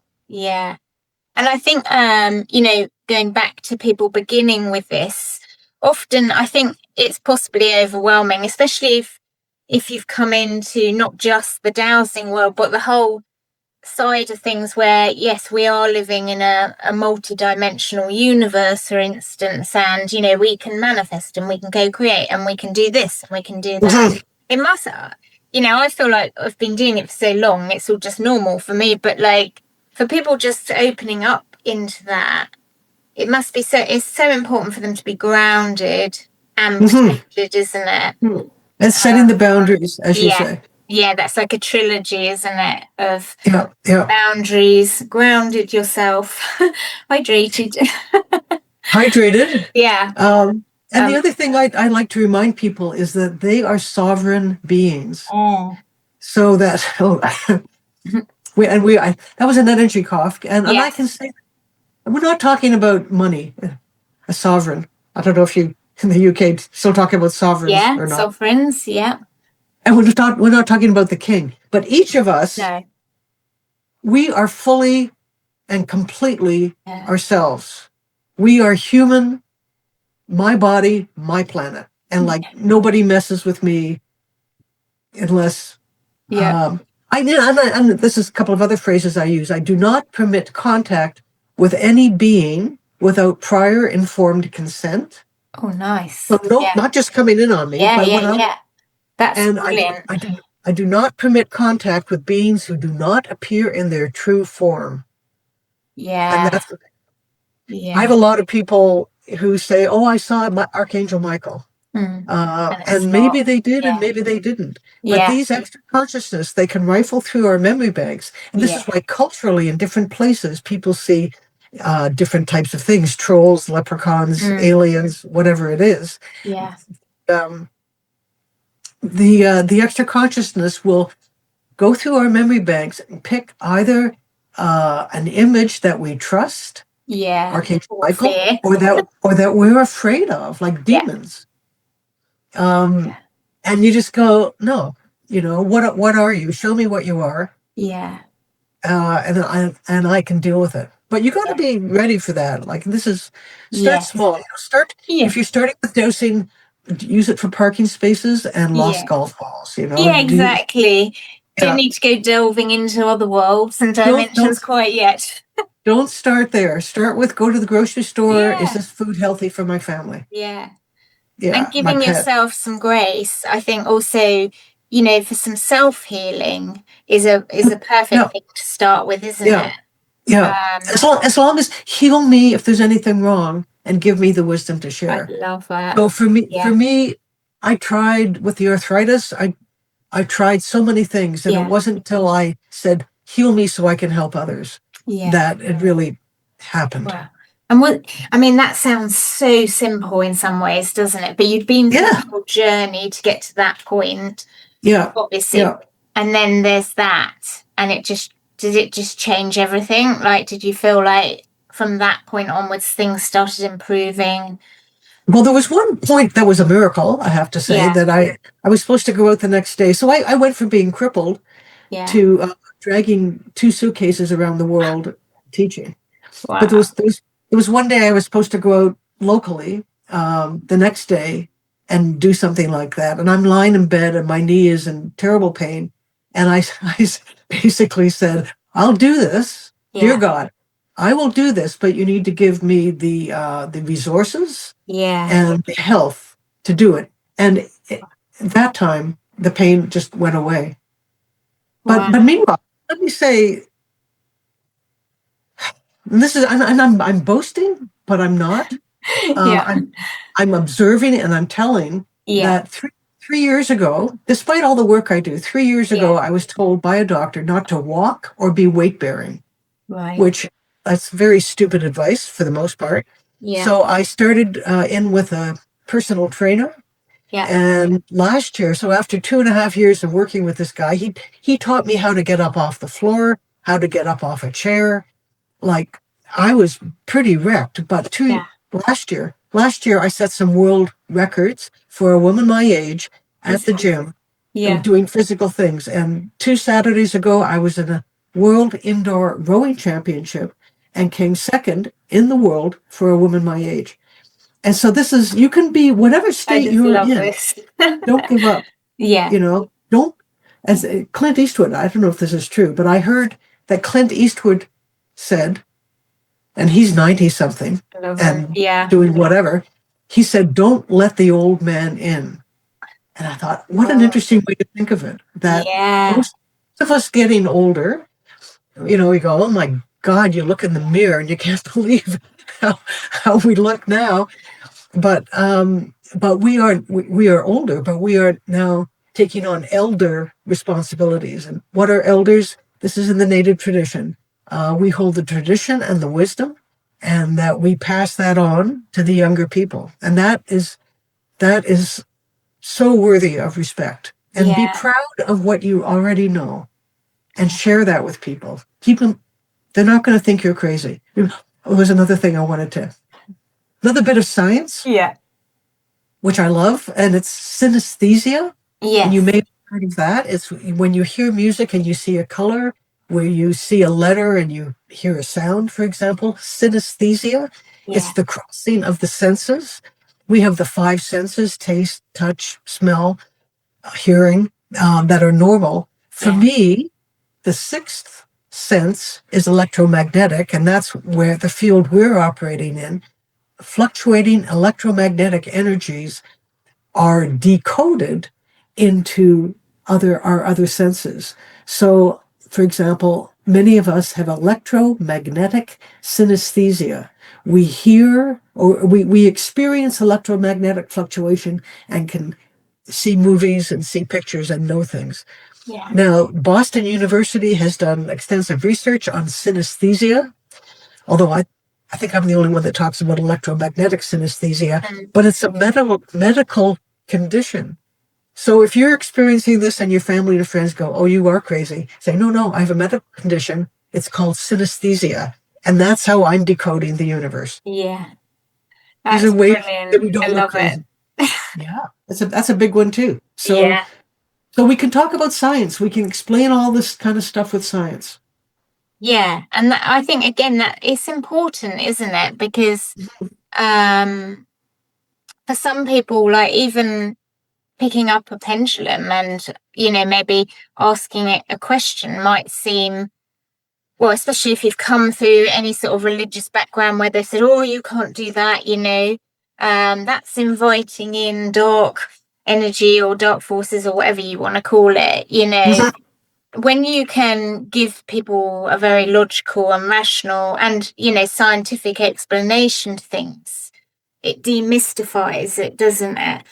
And I think, going back to people beginning with this, often I think it's possibly overwhelming, especially if you've come into not just the dowsing world, but the whole side of things where, yes, we are living in a multi-dimensional universe, for instance, and, we can manifest and we can go create and we can do this and we can do that. It must, I feel like I've been doing it for so long, it's all just normal for me, but like for people just opening up into that, it must be it's so important for them to be grounded and protected, isn't it? And setting the boundaries, as you say. Yeah, that's like a trilogy, isn't it? Of boundaries, grounded yourself, hydrated. Hydrated. Yeah. And the other thing I like to remind people is that they are sovereign beings. So that that was an energy cough, and I can say we're not talking about money. A sovereign. I don't know if you in the UK still talking about sovereigns or not. Sovereigns. Yeah. And we're not talking about the king, but each of us, we are fully and completely ourselves. We are human, my body, my planet. And like nobody messes with me unless, and this is a couple of other phrases I use. I do not permit contact with any being without prior informed consent. Oh, nice. So not just coming in on me. That's and brilliant. I do not permit contact with beings who do not appear in their true form. Yeah. And I have a lot of people who say, oh, I saw Archangel Michael. And maybe they did and maybe they didn't. But these extra consciousness, they can rifle through our memory banks. And this is why culturally in different places, people see different types of things, trolls, leprechauns, aliens, whatever it is. Yeah. The extra consciousness will go through our memory banks and pick either an image that we trust, Archangel Michael, or that we're afraid of, like demons. And you just go, no, what are you? Show me what you are. Yeah. And I can deal with it. But you got to be ready for that. Like start small. If you're starting with dosing, use it for parking spaces and lost golf balls. Yeah, exactly. Don't need to go delving into other worlds and dimensions quite yet. Don't start there. Start with go to the grocery store. Is this food healthy for my family? Yeah. And giving yourself some grace, I think also, for some self-healing is a perfect thing to start with, isn't it? Yeah. As long as heal me if there's anything wrong and give me the wisdom to share. I love that. So for me, I tried with the arthritis. I tried so many things, and it wasn't until I said, heal me so I can help others, that it really happened. Wow. And that sounds so simple in some ways, doesn't it? But you've been through a whole journey to get to that point. Yeah. Obviously. Yeah. And then there's that. And did it just change everything? Like, did you feel like from that point onwards, things started improving? Well, there was one point that was a miracle, I have to say, that I was supposed to go out the next day. So I went from being crippled to dragging 2 suitcases around the world teaching. But Wow. there was one day I was supposed to go out locally the next day and do something like that. And I'm lying in bed and my knee is in terrible pain. And I basically said, I'll do this, dear Yeah. God. I will do this, but you need to give me the resources Yeah. and the health to do it. And at that time, the pain just went away. But Wow. meanwhile, let me say, and this is, and I'm boasting, but I'm not. Yeah. I'm observing and I'm telling Yeah. that three years ago, despite all the work I do, 3 years ago, Yeah. I was told by a doctor not to walk or be weight bearing, Right. which that's very stupid advice for the most part. Yeah. So I started in with a personal trainer. Yeah. And last year, so after 2.5 years of working with this guy, he taught me how to get up off the floor, how to get up off a chair. Like I was pretty wrecked, but Yeah. last year I set some world records for a woman my age at the gym Yeah. doing physical things. And 2 Saturdays ago, I was in a world indoor rowing championship and came second in the world for a woman my age. And so this is, you can be whatever I state just you're love in. this. Don't give up. Yeah. Don't, as Clint Eastwood, I don't know if this is true, but I heard that Clint Eastwood said, and he's 90 something I love and it. Yeah. doing whatever, he said, don't let the old man in. And I thought, what an Oh. interesting way to think of it, that Yeah. most of us getting older, we go, oh my God, you look in the mirror and you can't believe how we look now. But we are older, but we are now taking on elder responsibilities. And what are elders? This is in the Native tradition. We hold the tradition and the wisdom, and that we pass that on to the younger people. And that is so worthy of respect. And be Yeah. proud of what you already know, and share that with people. They're not going to think you're crazy. It was another thing I wanted to. Another bit of science, Yeah. which I love, and it's synesthesia. Yes. And you may have heard of that. It's when you hear music and you see a color, where you see a letter and you hear a sound, for example, synesthesia. Yeah. It's the crossing of the senses. We have the 5 senses, taste, touch, smell, hearing, that are normal. For Yeah. me, the 6th sense is electromagnetic, and that's where the field we're operating in. Fluctuating electromagnetic energies are decoded into our other senses. So, for example, many of us have electromagnetic synesthesia. We hear or we experience electromagnetic fluctuation and can see movies and see pictures and know things. Yeah. Now, Boston University has done extensive research on synesthesia, although I think I'm the only one that talks about electromagnetic synesthesia, but it's a medical condition. So if you're experiencing this and your family and friends go, oh, you are crazy, say, no, I have a medical condition. It's called synesthesia. And that's how I'm decoding the universe. Yeah. There's That's a way brilliant. that we don't I look love crazy. it. Yeah, that's a big one too. So, Yeah. so we can talk about science. We can explain all this kind of stuff with science. Yeah. And I think, again, that it's important, isn't it? Because for some people, like even picking up a pendulum and, maybe asking it a question might seem, well, especially if you've come through any sort of religious background where they said, oh, you can't do that, that's inviting in dark energy or dark forces or whatever you want to call it, when you can give people a very logical and rational and, scientific explanation to things, it demystifies it, doesn't it?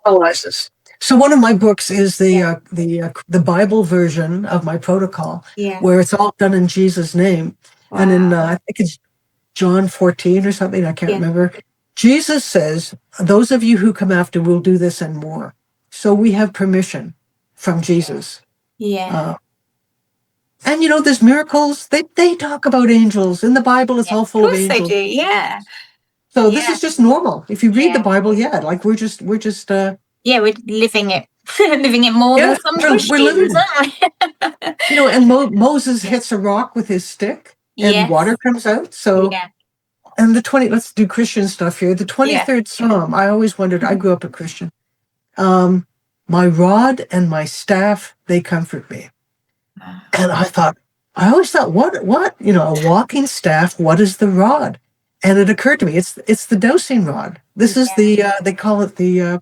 Analysis. So one of my books is the Bible version of my protocol, Yeah. where it's all done in Jesus' name. Wow. And in I think it's John 14 or something, I can't remember. Jesus says, those of you who come after will do this and more. So we have permission from Jesus. Yeah. And there's miracles. They talk about angels in the Bible. It's all full of angels. Of course they do. Yeah. So this is just normal. If you read the Bible, like we're just yeah, we're living it, living it more than some Christians, we're living aren't we? and Moses hits a rock with his stick, Yes. water comes out. So, Yeah. and let's do Christian stuff here. The 23rd Psalm, I always wondered, I grew up a Christian. My rod and my staff, they comfort me. And I always thought, what, a walking staff, what is the rod? And it occurred to me, it's the dowsing rod. This is they call it the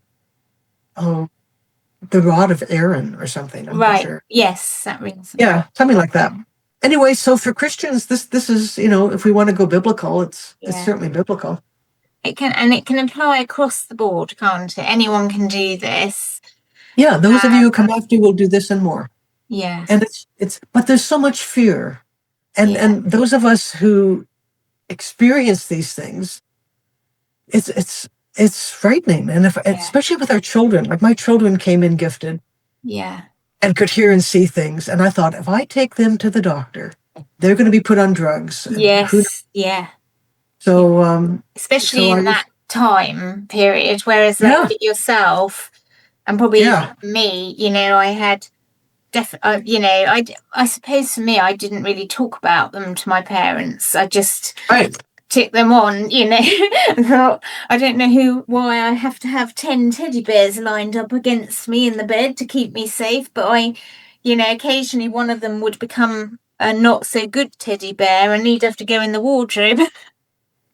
rod of Aaron or something. I'm not sure. Yes, that rings. Yeah, something like that. Anyway, so for Christians, this is, if we want to go biblical, it's certainly biblical. It can apply across the board, can't it? Anyone can do this. Yeah, those of you who come after will do this and more. Yeah. And but there's so much fear. And those of us who experience these things, it's frightening. And especially with our children, like my children came in gifted. Yeah. And could hear and see things. And I thought, if I take them to the doctor, they're going to be put on drugs. Yes. Yeah. So, especially in that time period, whereas like yourself and probably me, I had I suppose for me, I didn't really talk about them to my parents. I just took them on, and thought, I don't know why I have to have 10 teddy bears lined up against me in the bed to keep me safe. But occasionally one of them would become a not so good teddy bear and he'd have to go in the wardrobe.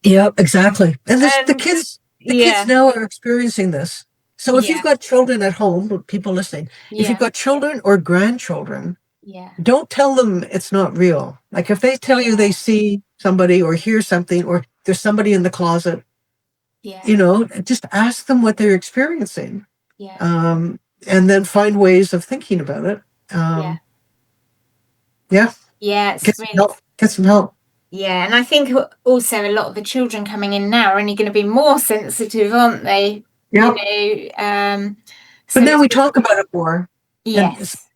Yeah, exactly. And the kids now are experiencing this. So if you've got children at home, people listening, if you've got children or grandchildren, don't tell them it's not real. Like if they tell you they see somebody or hear something or there's somebody in the closet, just ask them what they're experiencing. And then find ways of thinking about it. Get some help. Yeah, and I think also a lot of the children coming in now are only going to be more sensitive, aren't they? Yeah. So but now we talk about it more. Yes.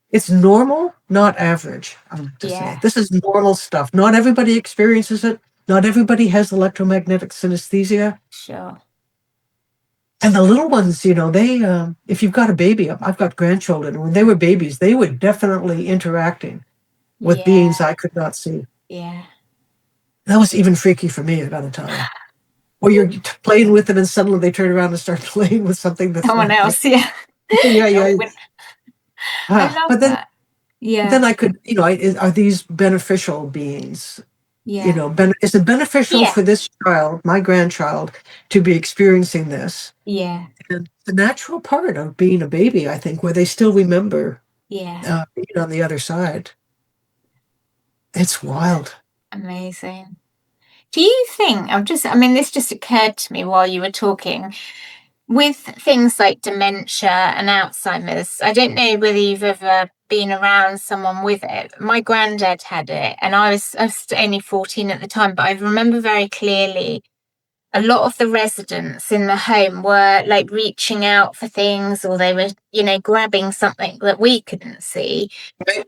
It's normal, not average. I'm just saying. This is normal stuff. Not everybody experiences it. Not everybody has electromagnetic synesthesia. Sure. And the little ones, they, if you've got a baby, I've got grandchildren. When they were babies, they were definitely interacting with beings I could not see. Yeah. That was even freaky for me, I gotta tell you. Or you're playing with them and suddenly they turn around and start playing with something that's someone else, yeah. Yeah. I love that. Yeah. Then I could, are these beneficial beings? Yeah. Is it beneficial for this child, my grandchild, to be experiencing this? Yeah. And the natural part of being a baby, I think, where they still remember being on the other side. It's wild. Amazing. Do you think, this just occurred to me while you were talking, with things like dementia and Alzheimer's, I don't know whether you've ever been around someone with it. My granddad had it, and I was only 14 at the time, but I remember very clearly a lot of the residents in the home were like reaching out for things, or they were, grabbing something that we couldn't see,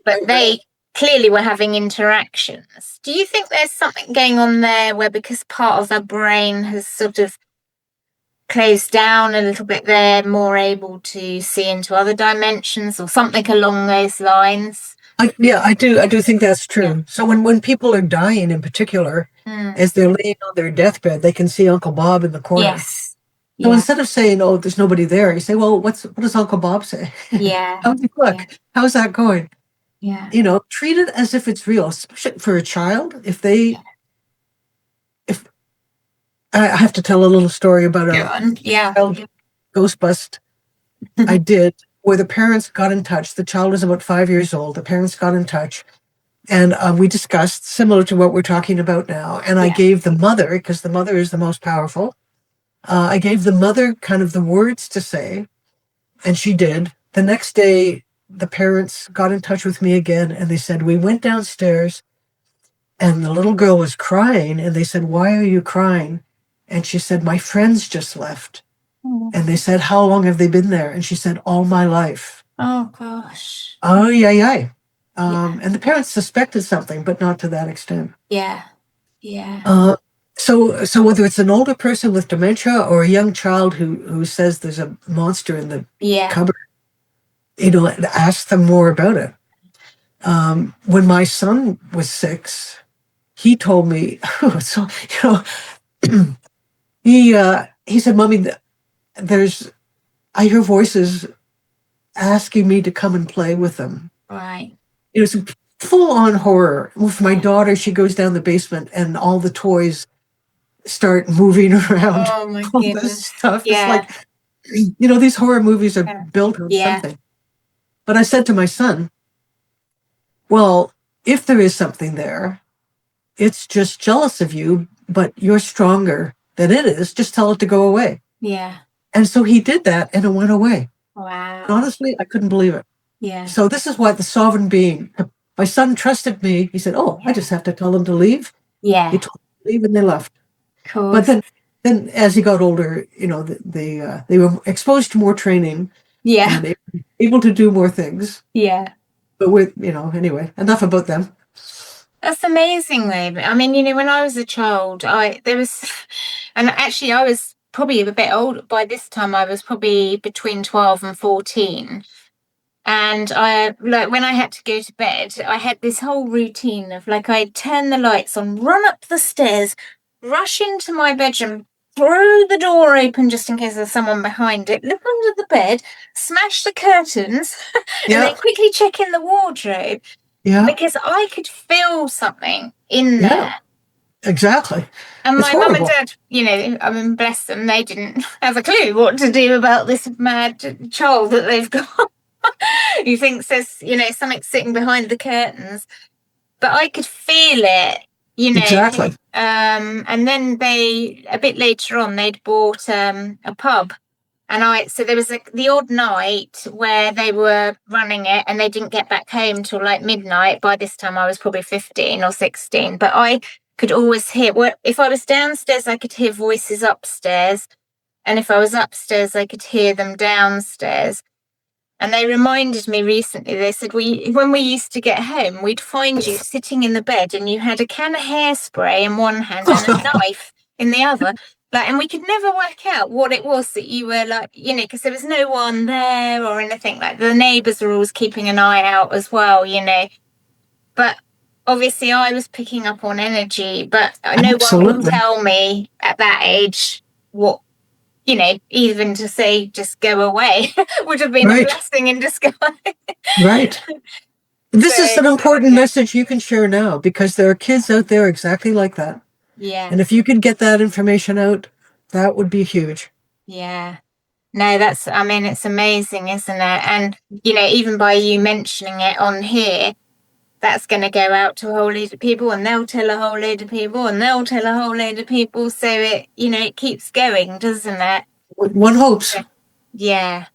but they clearly we're having interactions. Do you think there's something going on there where because part of the brain has sort of closed down a little bit, they're more able to see into other dimensions or something along those lines? I do think that's true. Yeah. So when people are dying in particular, as they're laying on their deathbed, they can see Uncle Bob in the corner. Yes. So instead of saying, "Oh, there's nobody there," you say, "Well, what does Uncle Bob say?" Yeah. How does he look? Yeah. How's that going? Yeah. Treat it as if it's real, especially for a child. If I have to tell a little story about a child ghost bust I did, where the parents got in touch. The child was about 5 years old. The parents got in touch, and we discussed similar to what we're talking about now. And I gave the mother, because the mother is the most powerful, I gave the mother kind of the words to say, and she did. The next day, the parents got in touch with me again, and they said, we went downstairs, and the little girl was crying, and they said, why are you crying? And she said, my friends just left. And they said, how long have they been there? And she said, all my life. Oh, gosh. Oh, yeah. And the parents suspected something, but not to that extent. Yeah. Yeah. So whether it's an older person with dementia or a young child who says there's a monster in the cupboard, ask them more about it. When my son was 6, he told me, so, he said, Mommy, I hear voices asking me to come and play with them. Right. It was full on horror. With my daughter, she goes down the basement and all the toys start moving around. Oh my All goodness. this stuff. Yeah. It's like, these horror movies are built on Yeah. something. But I said to my son, well, if there is something there, it's just jealous of you, but you're stronger than it is. Just tell it to go away. Yeah. And so he did that, and it went away. Wow. And honestly, I couldn't believe it. Yeah. So this is why the sovereign being, my son trusted me. He said, oh, I just have to tell them to leave. Yeah. He told them to leave, and they left. Cool. But then as he got older, they were exposed to more training. Yeah. And they were able to do more things. Yeah. But anyway, enough about them. That's amazing, though. I mean, when I was a child, and actually I was probably a bit old by this time. I was probably between 12 and 14. And when I had to go to bed, I had this whole routine of I'd turn the lights on, run up the stairs, rush into my bedroom, throw the door open just in case there's someone behind it, look under the bed, smash the curtains, and then quickly check in the wardrobe. Yeah. Because I could feel something in there. Yeah, exactly. And It's my mum and horrible. dad, bless them, they didn't have a clue what to do about this mad child that they've got. Who thinks there's, something sitting behind the curtains. But I could feel it, Exactly. And then a bit later on, they'd bought a pub. And so there was the odd night where they were running it and they didn't get back home till midnight. By this time I was probably 15 or 16, but I could always hear, if I was downstairs, I could hear voices upstairs. And if I was upstairs, I could hear them downstairs. And they reminded me recently, they said, when we used to get home, we'd find you sitting in the bed and you had a can of hairspray in one hand and a knife in the other. And we could never work out what it was that you were because there was no one there or anything. The neighbours were always keeping an eye out as well, But obviously I was picking up on energy, but no one would tell me at that age what, even to say just go away would have been a blessing in disguise. Right. This is an important message you can share now, because there are kids out there exactly like that. Yeah. And if you can get that information out, that would be huge. Yeah. No, it's amazing, isn't it? And, even by you mentioning it on here, that's going to go out to a whole load of people, and they'll tell a whole load of people, and they'll tell a whole load of people. So it, it keeps going, doesn't it? One hopes. Yeah.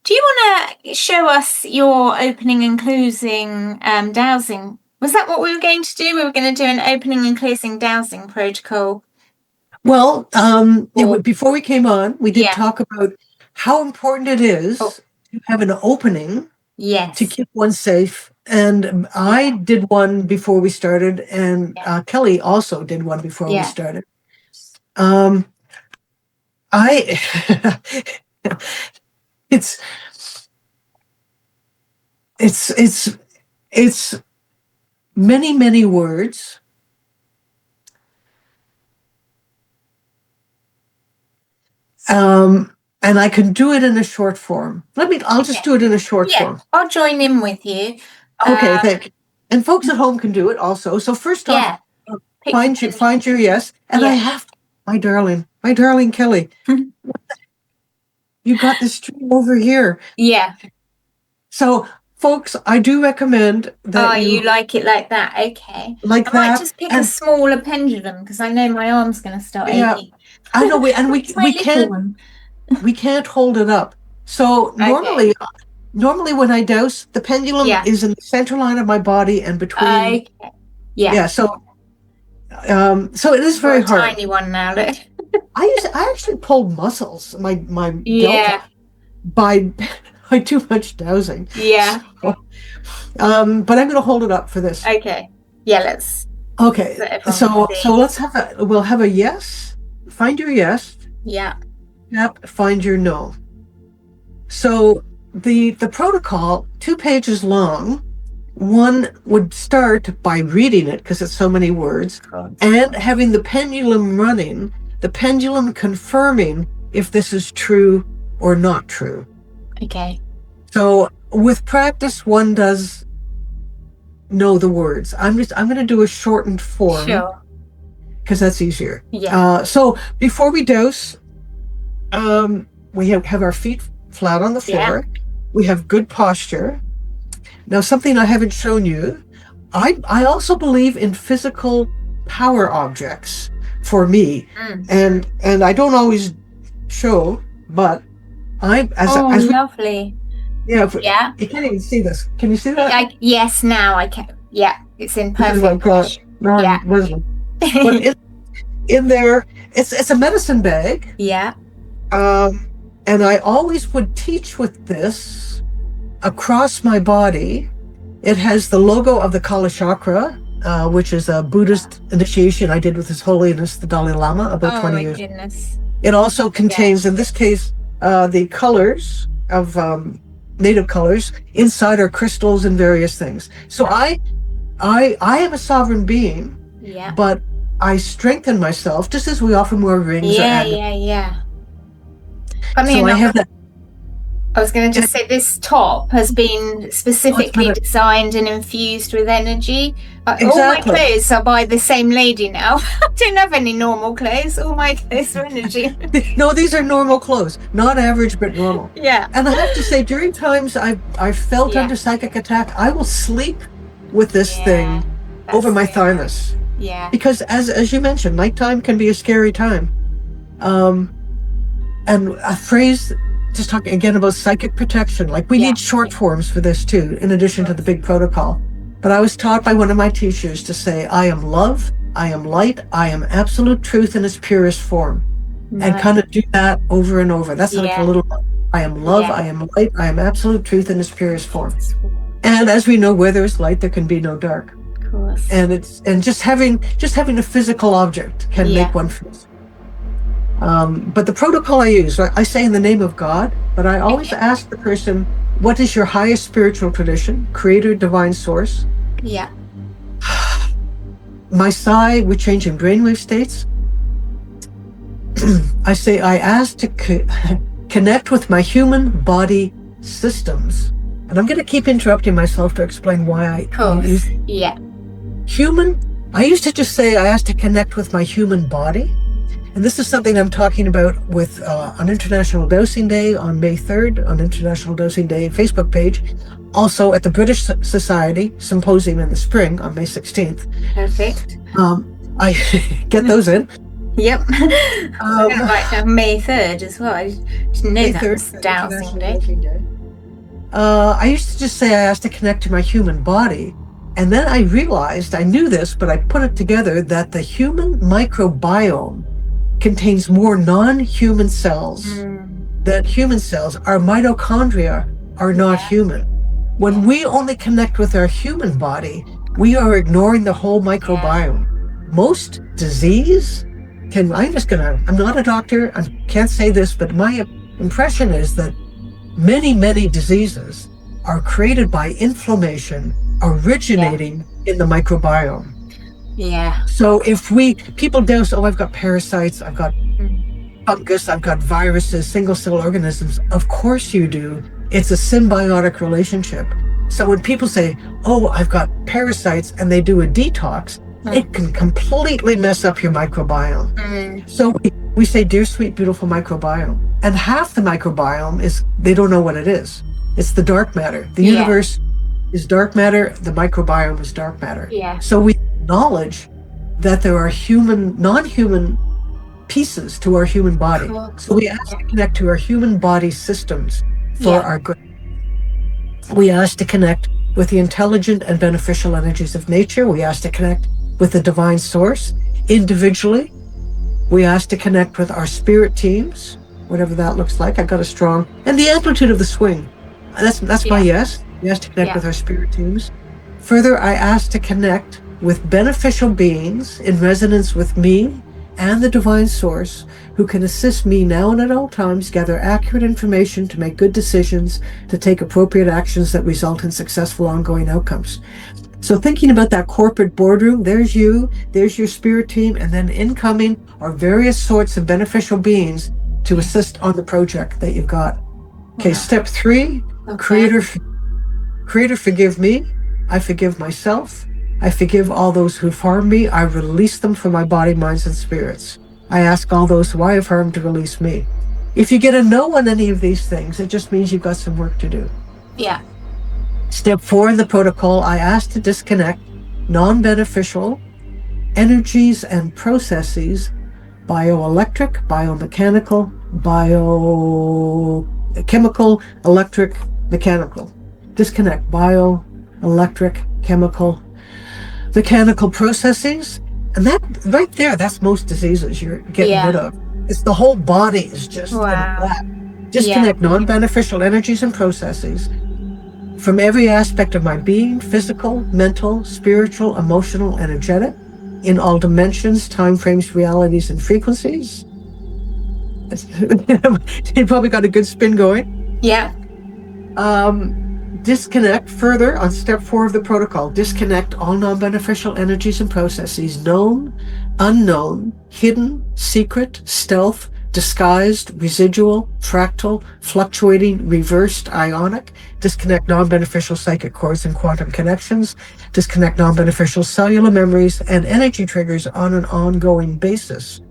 Do you want to show us your opening and closing dowsing? Was that what we were going to do? We were going to do an opening and closing dowsing protocol. Well, before we came on, we did talk about how important it is to have an opening to keep one safe. And I did one before we started, and Kelly also did one before we started. It's many, many words. And I can do it in a short form. I'll just do it in a short form. I'll join in with you. Okay, thank you. And folks at home can do it also. So first off, find your yes. And I have my darling Kelly. You got this tree over here. Yeah. So folks, I do recommend that you like it like that. Okay. I might just pick a smaller pendulum, because I know my arm's going to start aching. I know, we can't hold it up. So normally when I dowse, the pendulum is in the center line of my body and between. So it is very hard. Tiny one now. Look. I actually pulled muscles, my delta, by too much dowsing. Yeah. So, but I'm going to hold it up for this. Okay. Yeah, let's. Okay. So we'll have a yes. Find your yes. Yeah. Find your no. So the protocol, 2 pages long, one would start by reading it because it's so many words, and having the pendulum running, the pendulum confirming if this is true or not true. Okay. So with practice, one does know the words. I'm going to do a shortened form. Sure. Because that's easier. Yeah. So before we dose, we have our feet flat on the floor. Yeah. We have good posture. Now, something I haven't shown you, I also believe in physical power objects for me. And I don't always show, but lovely. Yeah. You can't even see this. Can you see that? Yes, now I can. Yeah, it's in perfect position. Yeah. But in there, it's a medicine bag. Yeah. And I always would teach with this across my body. It has the logo of the Kala Chakra, which is a Buddhist initiation I did with His Holiness the Dalai Lama about 20 years. Oh my goodness. It also contains, in this case, the colors of native colors. Inside are crystals and various things. So I am a sovereign being. Yeah. But I strengthen myself just as we often wear rings. Yeah. I mean, so I have that. I was going to just say this top has been specifically designed and infused with energy. Exactly. All my clothes are by the same lady now. I don't have any normal clothes. All my clothes are energy. No, these are normal clothes, not average, but normal. Yeah. And I have to say, during times I've felt under psychic attack, I will sleep with this thing over my thymus. Yeah. Because as you mentioned, nighttime can be a scary time. And a phrase, just talking again about psychic protection, like we need short forms for this too, in addition to the big protocol. But I was taught by one of my teachers to say, I am love, I am light, I am absolute truth in its purest form. Right. And kind of do that over and over. That's like a little, I am love, I am light, I am absolute truth in its purest form. And as we know, where there is light, there can be no dark. And just having a physical object can make one feel. But the protocol I use, I say in the name of God, but I always ask the person, what is your highest spiritual tradition, creator, divine source? Yeah. My psi with changing brainwave states. I say I ask to connect with my human body systems. And I'm going to keep interrupting myself to explain why I use human. I used to just say I asked to connect with my human body. And this is something I'm talking about with on International Dowsing Day on May 3rd, on International Dowsing Day Facebook page. Also at the British Society Symposium in the spring on May 16th. Perfect. I get those in. Yep. I'm going to write down May 3rd as well. I didn't know that was Dowsing Day. I used to just say I asked to connect to my human body. And then I realized, I knew this, but I put it together, that the human microbiome contains more non-human cells than human cells. Our mitochondria are not human. When we only connect with our human body, we are ignoring the whole microbiome. Most disease I'm not a doctor, I can't say this, but my impression is that many, many diseases are created by inflammation originating in the microbiome. Yeah. So if people dose, I've got parasites, I've got fungus, I've got viruses, single cell organisms. Of course you do. It's a symbiotic relationship. So when people say, I've got parasites, and they do a detox, it can completely mess up your microbiome. So we say, dear, sweet, beautiful microbiome. And half the microbiome they don't know what it is. It's the dark matter. The universe is dark matter. The microbiome is dark matter. Yeah. So we acknowledge that there are non-human pieces to our human body. Cool. So we ask to connect to our human body systems for our good. We ask to connect with the intelligent and beneficial energies of nature. We ask to connect with the divine source. Individually, we ask to connect with our spirit teams, whatever that looks like. I got a strong, and the amplitude of the swing. That's my yes. We ask to connect with our spirit teams. Further, I ask to connect with beneficial beings in resonance with me and the divine source who can assist me now and at all times gather accurate information to make good decisions, to take appropriate actions that result in successful ongoing outcomes. So thinking about that corporate boardroom, there's you, there's your spirit team, and then incoming are various sorts of beneficial beings to assist on the project that you've got. Okay, step 3, Creator, forgive me. I forgive myself. I forgive all those who've harmed me. I release them from my body, minds, and spirits. I ask all those who I have harmed to release me. If you get a no on any of these things, it just means you've got some work to do. Yeah. Step 4 in the protocol, I ask to disconnect non-beneficial energies and processes, bioelectric, biomechanical, biochemical, electric, mechanical. Disconnect bioelectric, chemical, mechanical processes. And that right there, that's most diseases you're getting rid of. It's the whole body is just in black. Disconnect non-beneficial energies and processes from every aspect of my being, physical, mental, spiritual, emotional, energetic, in all dimensions, time frames, realities, and frequencies. You probably got a good spin going. Yeah. Disconnect further on step 4 of the protocol. Disconnect all non-beneficial energies and processes, known, unknown, hidden, secret, stealth, disguised, residual, fractal, fluctuating, reversed, ionic. Disconnect non-beneficial psychic cords and quantum connections. Disconnect non-beneficial cellular memories and energy triggers on an ongoing basis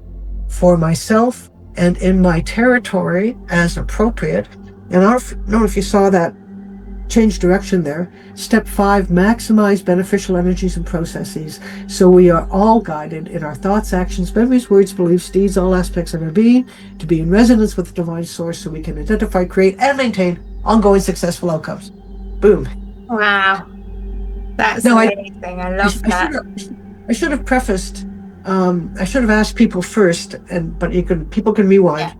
for myself and in my territory as appropriate. And I don't know if you saw that change direction there. Step 5, maximize beneficial energies and processes. So we are all guided in our thoughts, actions, memories, words, beliefs, deeds, all aspects of our being to be in resonance with the divine source so we can identify, create, and maintain ongoing successful outcomes. Boom. Wow. That's amazing. I love that. I should have prefaced, I should have asked people first, but people can rewind. Yeah.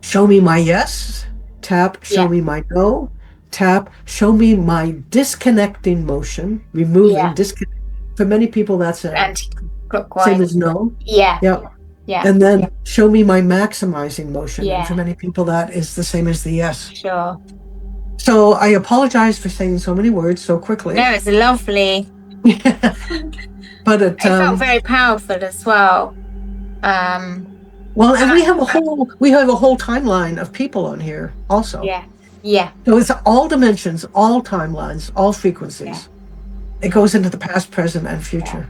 Show me my yes, tap, show me my no, tap, show me my disconnecting motion, removing, disconnect. For many people, that's anti-clockwise. Same as no. Yeah. And then show me my maximizing motion. And for many people, that is the same as the yes. Sure. So I apologize for saying so many words so quickly. No, it's lovely. But it felt very powerful as well. Well, and we have a whole timeline of people on here also. Yeah. So it's all dimensions, all timelines, all frequencies. It goes into the past, present, and future.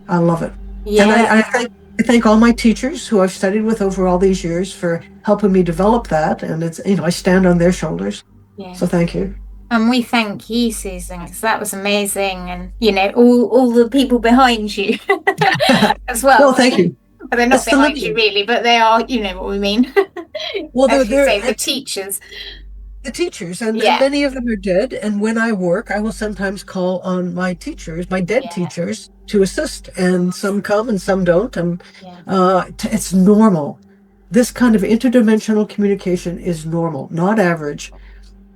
I love it. And I thank all my teachers who I've studied with over all these years for helping me develop that. And it's, I stand on their shoulders. Yeah. So thank you. And we thank you, Susan, because that was amazing. And, all the people behind you as well. Well, thank you. But they're not behind you really, but they are, you know what we mean. Well, they're the teachers. The teachers, and many of them are dead. And when I work, I will sometimes call on my teachers, my dead teachers, to assist. And some come and some don't. And it's normal. This kind of interdimensional communication is normal, not average.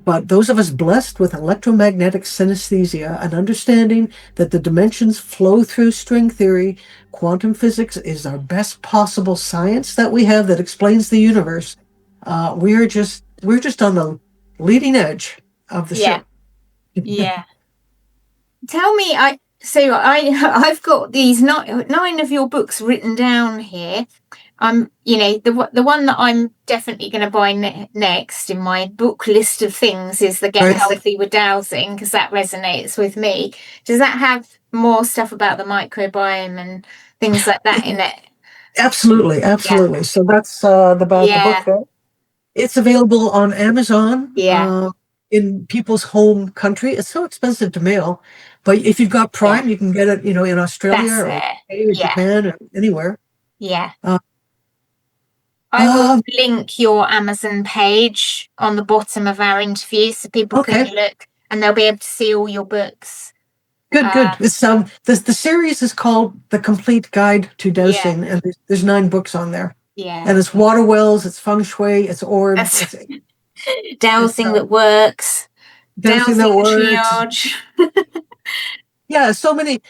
But those of us blessed with electromagnetic synesthesia and understanding that the dimensions flow through string theory, quantum physics is our best possible science that we have that explains the universe. We're just on the leading edge of the ship. Yeah. Tell me, I've got these 9 of your books written down here. The one that I'm definitely going to buy next in my book list of things is the Get Healthy with Dowsing, because that resonates with me. Does that have more stuff about the microbiome and things like that in it? Absolutely. So that's the book there. It's available on Amazon in people's home country. It's so expensive to mail, but if you've got Prime, you can get it, in Australia or Japan or anywhere. Yeah. I will link your Amazon page on the bottom of our interview so people can look and they'll be able to see all your books. Good. It's the series is called The Complete Guide to Dowsing, and there's 9 books on there. Yeah. And it's water wells, it's feng shui, it's orbs. Dowsing that works. Dowsing that works. Triage. So many,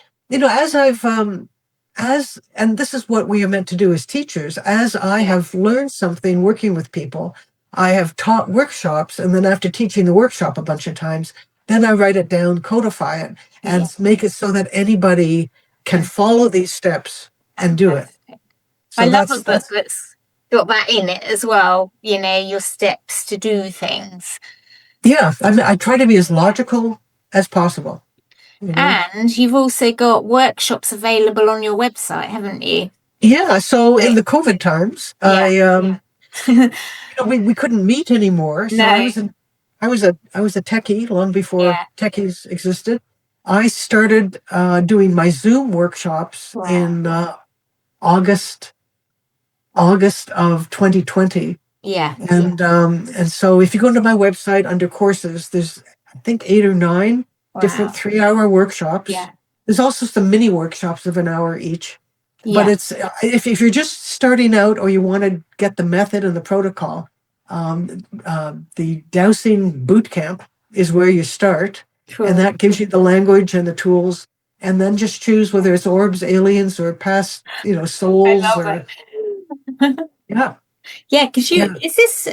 and this is what we are meant to do as teachers, as I have learned something working with people, I have taught workshops, and then after teaching the workshop a bunch of times, then I write it down, codify it, and make it so that anybody can follow these steps and do it. So I love a book that's got that in it as well, you know, your steps to do things. Yeah, I try to be as logical as possible. You know? And you've also got workshops available on your website, haven't you? Yeah, so in the COVID times, we couldn't meet anymore. So I was a techie long before techies existed. I started doing my Zoom workshops in August of 2020. Yeah. And so if you go to my website under courses, there's I think 8 or 9 different 3-hour workshops. Yeah. There's also some mini workshops of an hour each. Yeah. But it's if you're just starting out or you want to get the method and the protocol, the dowsing boot camp is where you start. True. And that gives you the language and the tools. And then just choose whether it's orbs, aliens, or past, souls. I love it. Yeah. Yeah, because is this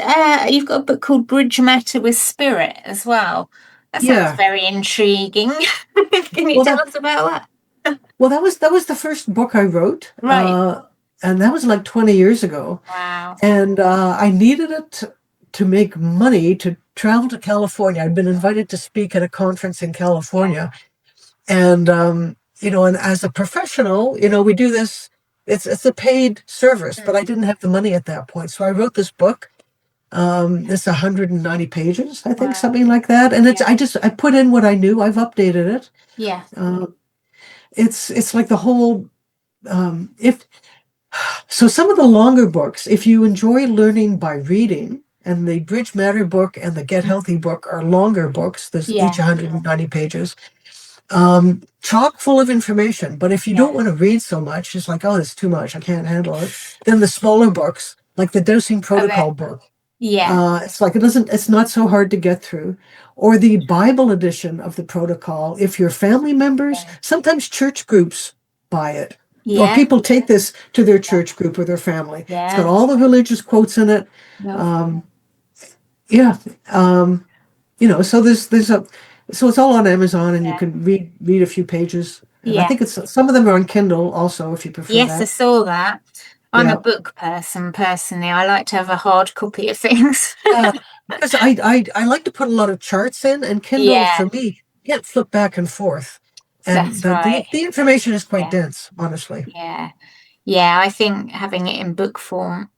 you've got a book called Bridge Matter with Spirit as well. That sounds very intriguing. Can you tell us about that? Well, that was the first book I wrote. Right. And that was like 20 years ago. Wow. And I needed it to make money to travel to California. I'd been invited to speak at a conference in California. And, and as a professional, we do this. It's a paid service, but I didn't have the money at that point. So I wrote this book. It's 190 pages, I think, something like that. And I put in what I knew. I've updated it. Yeah. It's like the whole, so some of the longer books, if you enjoy learning by reading, and the Bridge Matter book and the Get Healthy book are longer books, there's each 190 pages, chock full of information. But if you don't want to read so much, it's like, oh, it's too much, I can't handle it. Then the smaller books, like the Dowsing Protocol book, it's like it's not so hard to get through. Or the Bible edition of the protocol, if your family members, sometimes church groups buy it. Or people take this to their church group or their family. It's got all the religious quotes in it. So it's all on Amazon, and you can read a few pages. And I think some of them are on Kindle also, if you prefer that. Yes, I saw that. I'm a book person, personally. I like to have a hard copy of things. Because I like to put a lot of charts in, and Kindle, for me, you can't flip back and forth. And the information is quite dense, honestly. Yeah, I think having it in book form,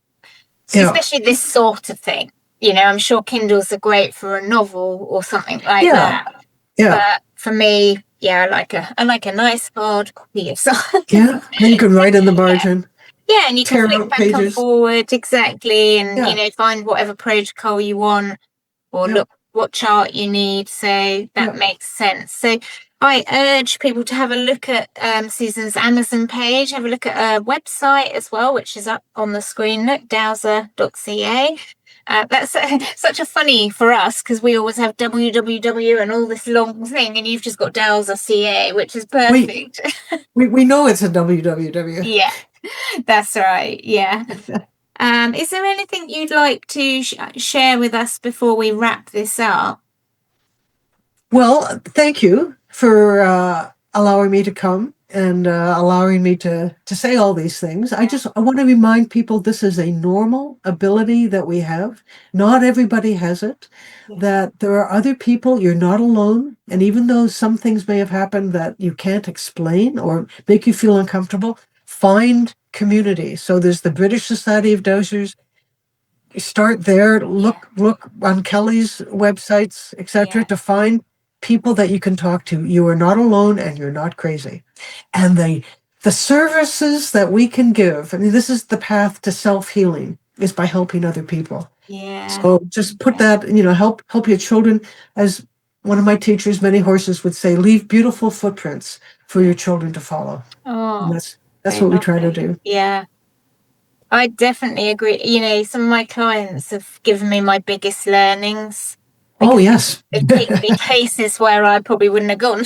especially this sort of thing, I'm sure Kindles are great for a novel or something like that. Yeah. But for me, I like a nice hard copy of something. Yeah, and you can write in the margin. Yeah, and you can flip back and forward, exactly, and, find whatever protocol you want, or look what chart you need. So that makes sense. So I urge people to have a look at Susan's Amazon page, have a look at her website as well, which is up on the screen, look, dowser.ca. That's such a funny for us, because we always have www and all this long thing, and you've just got dowser.ca, which is perfect. We know it's a www. Yeah, that's right. Yeah. Is there anything you'd like to share with us before we wrap this up? Well, thank you for allowing me to come and allowing me to say all these things. I want to remind people this is a normal ability that we have. Not everybody has it. That there are other people, you're not alone. And even though some things may have happened that you can't explain or make you feel uncomfortable, find community. So there's the British Society of Dowsers. Start there. Look on Kelly's websites, etc., to find people that you can talk to. You are not alone, and you're not crazy. And the services that we can give, I mean, this is the path to self-healing, is by helping other people. Yeah. So just put that, help your children. As one of my teachers, Many Horses, would say, leave beautiful footprints for your children to follow. Oh, and that's what we try to do. Yeah. I definitely agree. Some of my clients have given me my biggest learnings. Oh, yes. Particularly cases where I probably wouldn't have gone.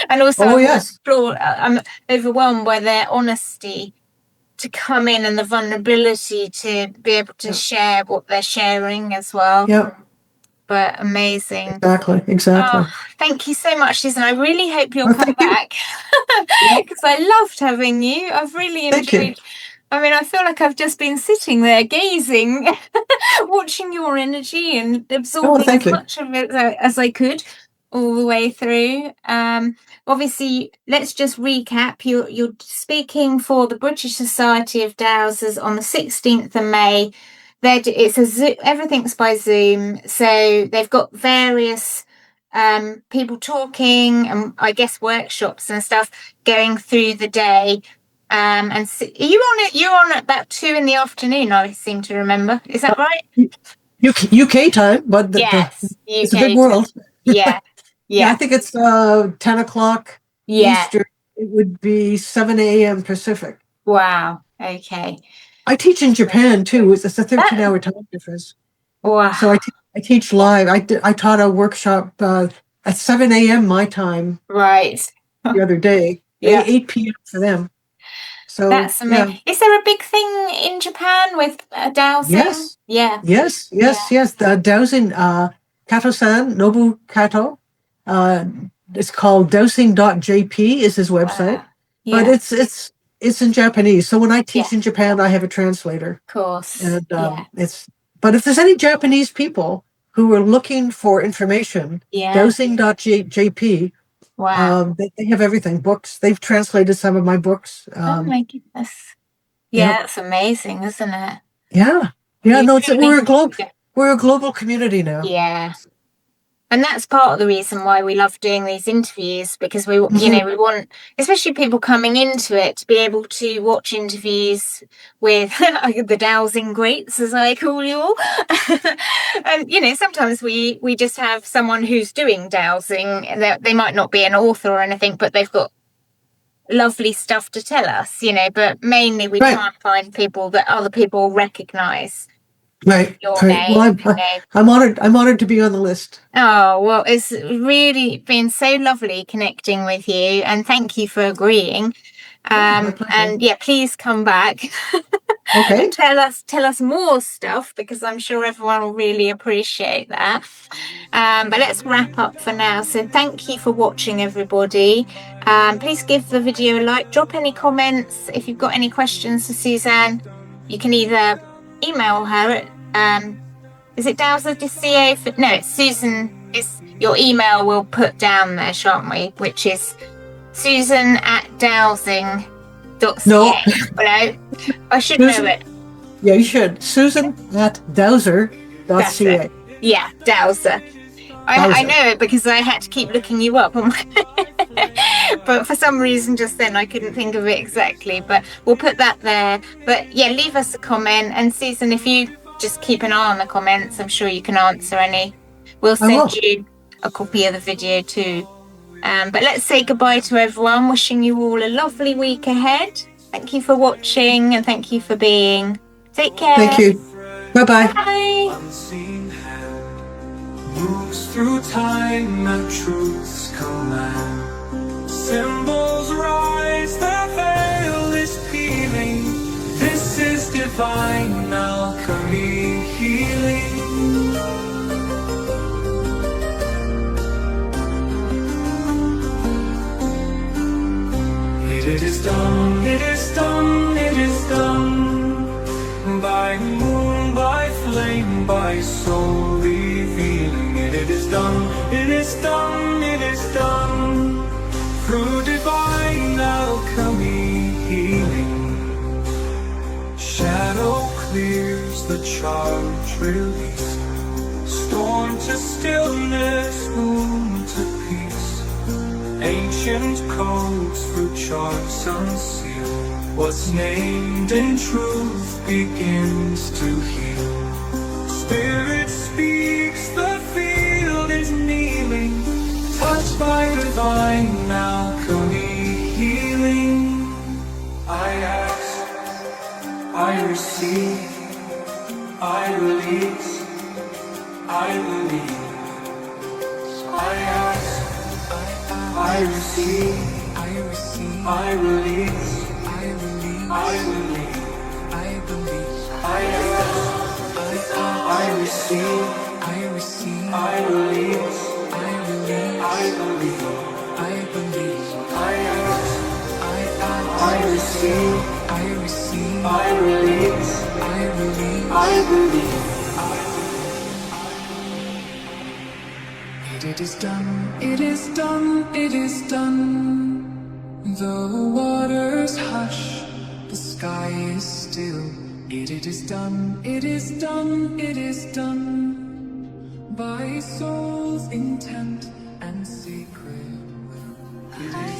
And also, Oh, yes. I'm overwhelmed by their honesty to come in and the vulnerability to be able to share what they're sharing as well. Yeah. But amazing. Exactly. Oh, thank you so much, Susan. I really hope you'll come thank you. back because I loved having you. I've really Thank you. enjoyed. I mean, I feel like I've just been sitting there gazing, watching your energy and absorbing thank as you. much of it as I could all the way through. Obviously, let's just recap. You're speaking for the British Society of Dowsers on the 16th of May. Everything's by Zoom, so they've got various people talking and I guess workshops and stuff going through the day. And so, you're on at about 2 p.m, I seem to remember. Is that right? UK time, but yes, it's a big world. Yeah. I think it's 10 o'clock Eastern. It would be 7 a.m. Pacific. Wow. Okay. I teach in Japan too. It's a 13-hour time difference. Wow. So I teach live. I taught a workshop at 7 a.m. my time. Right. The other day. 8 p.m. for them. So that's amazing. Yeah. Is there a big thing in Japan with dowsing? Yes. Yeah. Yes. The dowsing, Kato-san, Nobu Kato. It's called dowsing.jp is his website. Wow. Yeah. But it's in Japanese. So when I teach in Japan, I have a translator. Of course. And but if there's any Japanese people who are looking for information, dowsing.jp. Wow. They have everything. Books. They've translated some of my books. Oh my goodness. Yeah, that's amazing, isn't it? Yeah. No, we're a global community now. Yeah. And that's part of the reason why we love doing these interviews, because we we want, especially people coming into it, to be able to watch interviews with the dowsing greats, as I call you all. And, sometimes we just have someone who's doing dowsing. They might not be an author or anything, but they've got lovely stuff to tell us, but mainly we try and find people that other people recognise. Right. Your name. Well, I'm honored to be on the list. Oh, well, it's really been so lovely connecting with you, and thank you for agreeing. And please come back. Okay. tell us more stuff, because I'm sure everyone will really appreciate that. But let's wrap up for now. So thank you for watching, everybody. Please give the video a like, drop any comments. If you've got any questions for Suzanne, you can either email her at is it dowser.ca? No, it's Susan. Your email we'll put down there, shan't we? Which is susan@dowsing.ca. No, I should know it. Yeah, you should. Susan@dowser.ca. Yeah, dowser. I know it because I had to keep looking you up. But for some reason just then I couldn't think of it exactly. But we'll put that there. But yeah, leave us a comment. And Susan, if you just keep an eye on the comments, I'm sure you can answer any. We'll send you a copy of the video too. But let's say goodbye to everyone. Wishing you all a lovely week ahead. Thank you for watching and thank you for being. Take care. Thank you. Bye-bye. Bye. Moves through time at truth's command. Symbols rise, the veil is peeling. This is divine alchemy healing. It is done, it is done, it is done. By moon, by flame, by soul revealing. It is done, it is done, it is done. Through divine alchemy healing. Shadow clears, the charge released. Storm to stillness, moon to peace. Ancient codes through charts unsealed. What's named in truth begins to heal. Spirit speaks, the field is kneeling. Touched by divine alchemy healing. I ask, I receive, I release, I believe. I ask, I I receive, I receive, I release, I release, I believe, I believe, I rest, I receive, I receive, I release, I release, I believe, I believe, I rest, I receive, I receive, I release, I release, I believe. It is done, it is done, it is done. The waters hush, the sky is still. It is done, it is done, it is done. By soul's intent and secret will. It is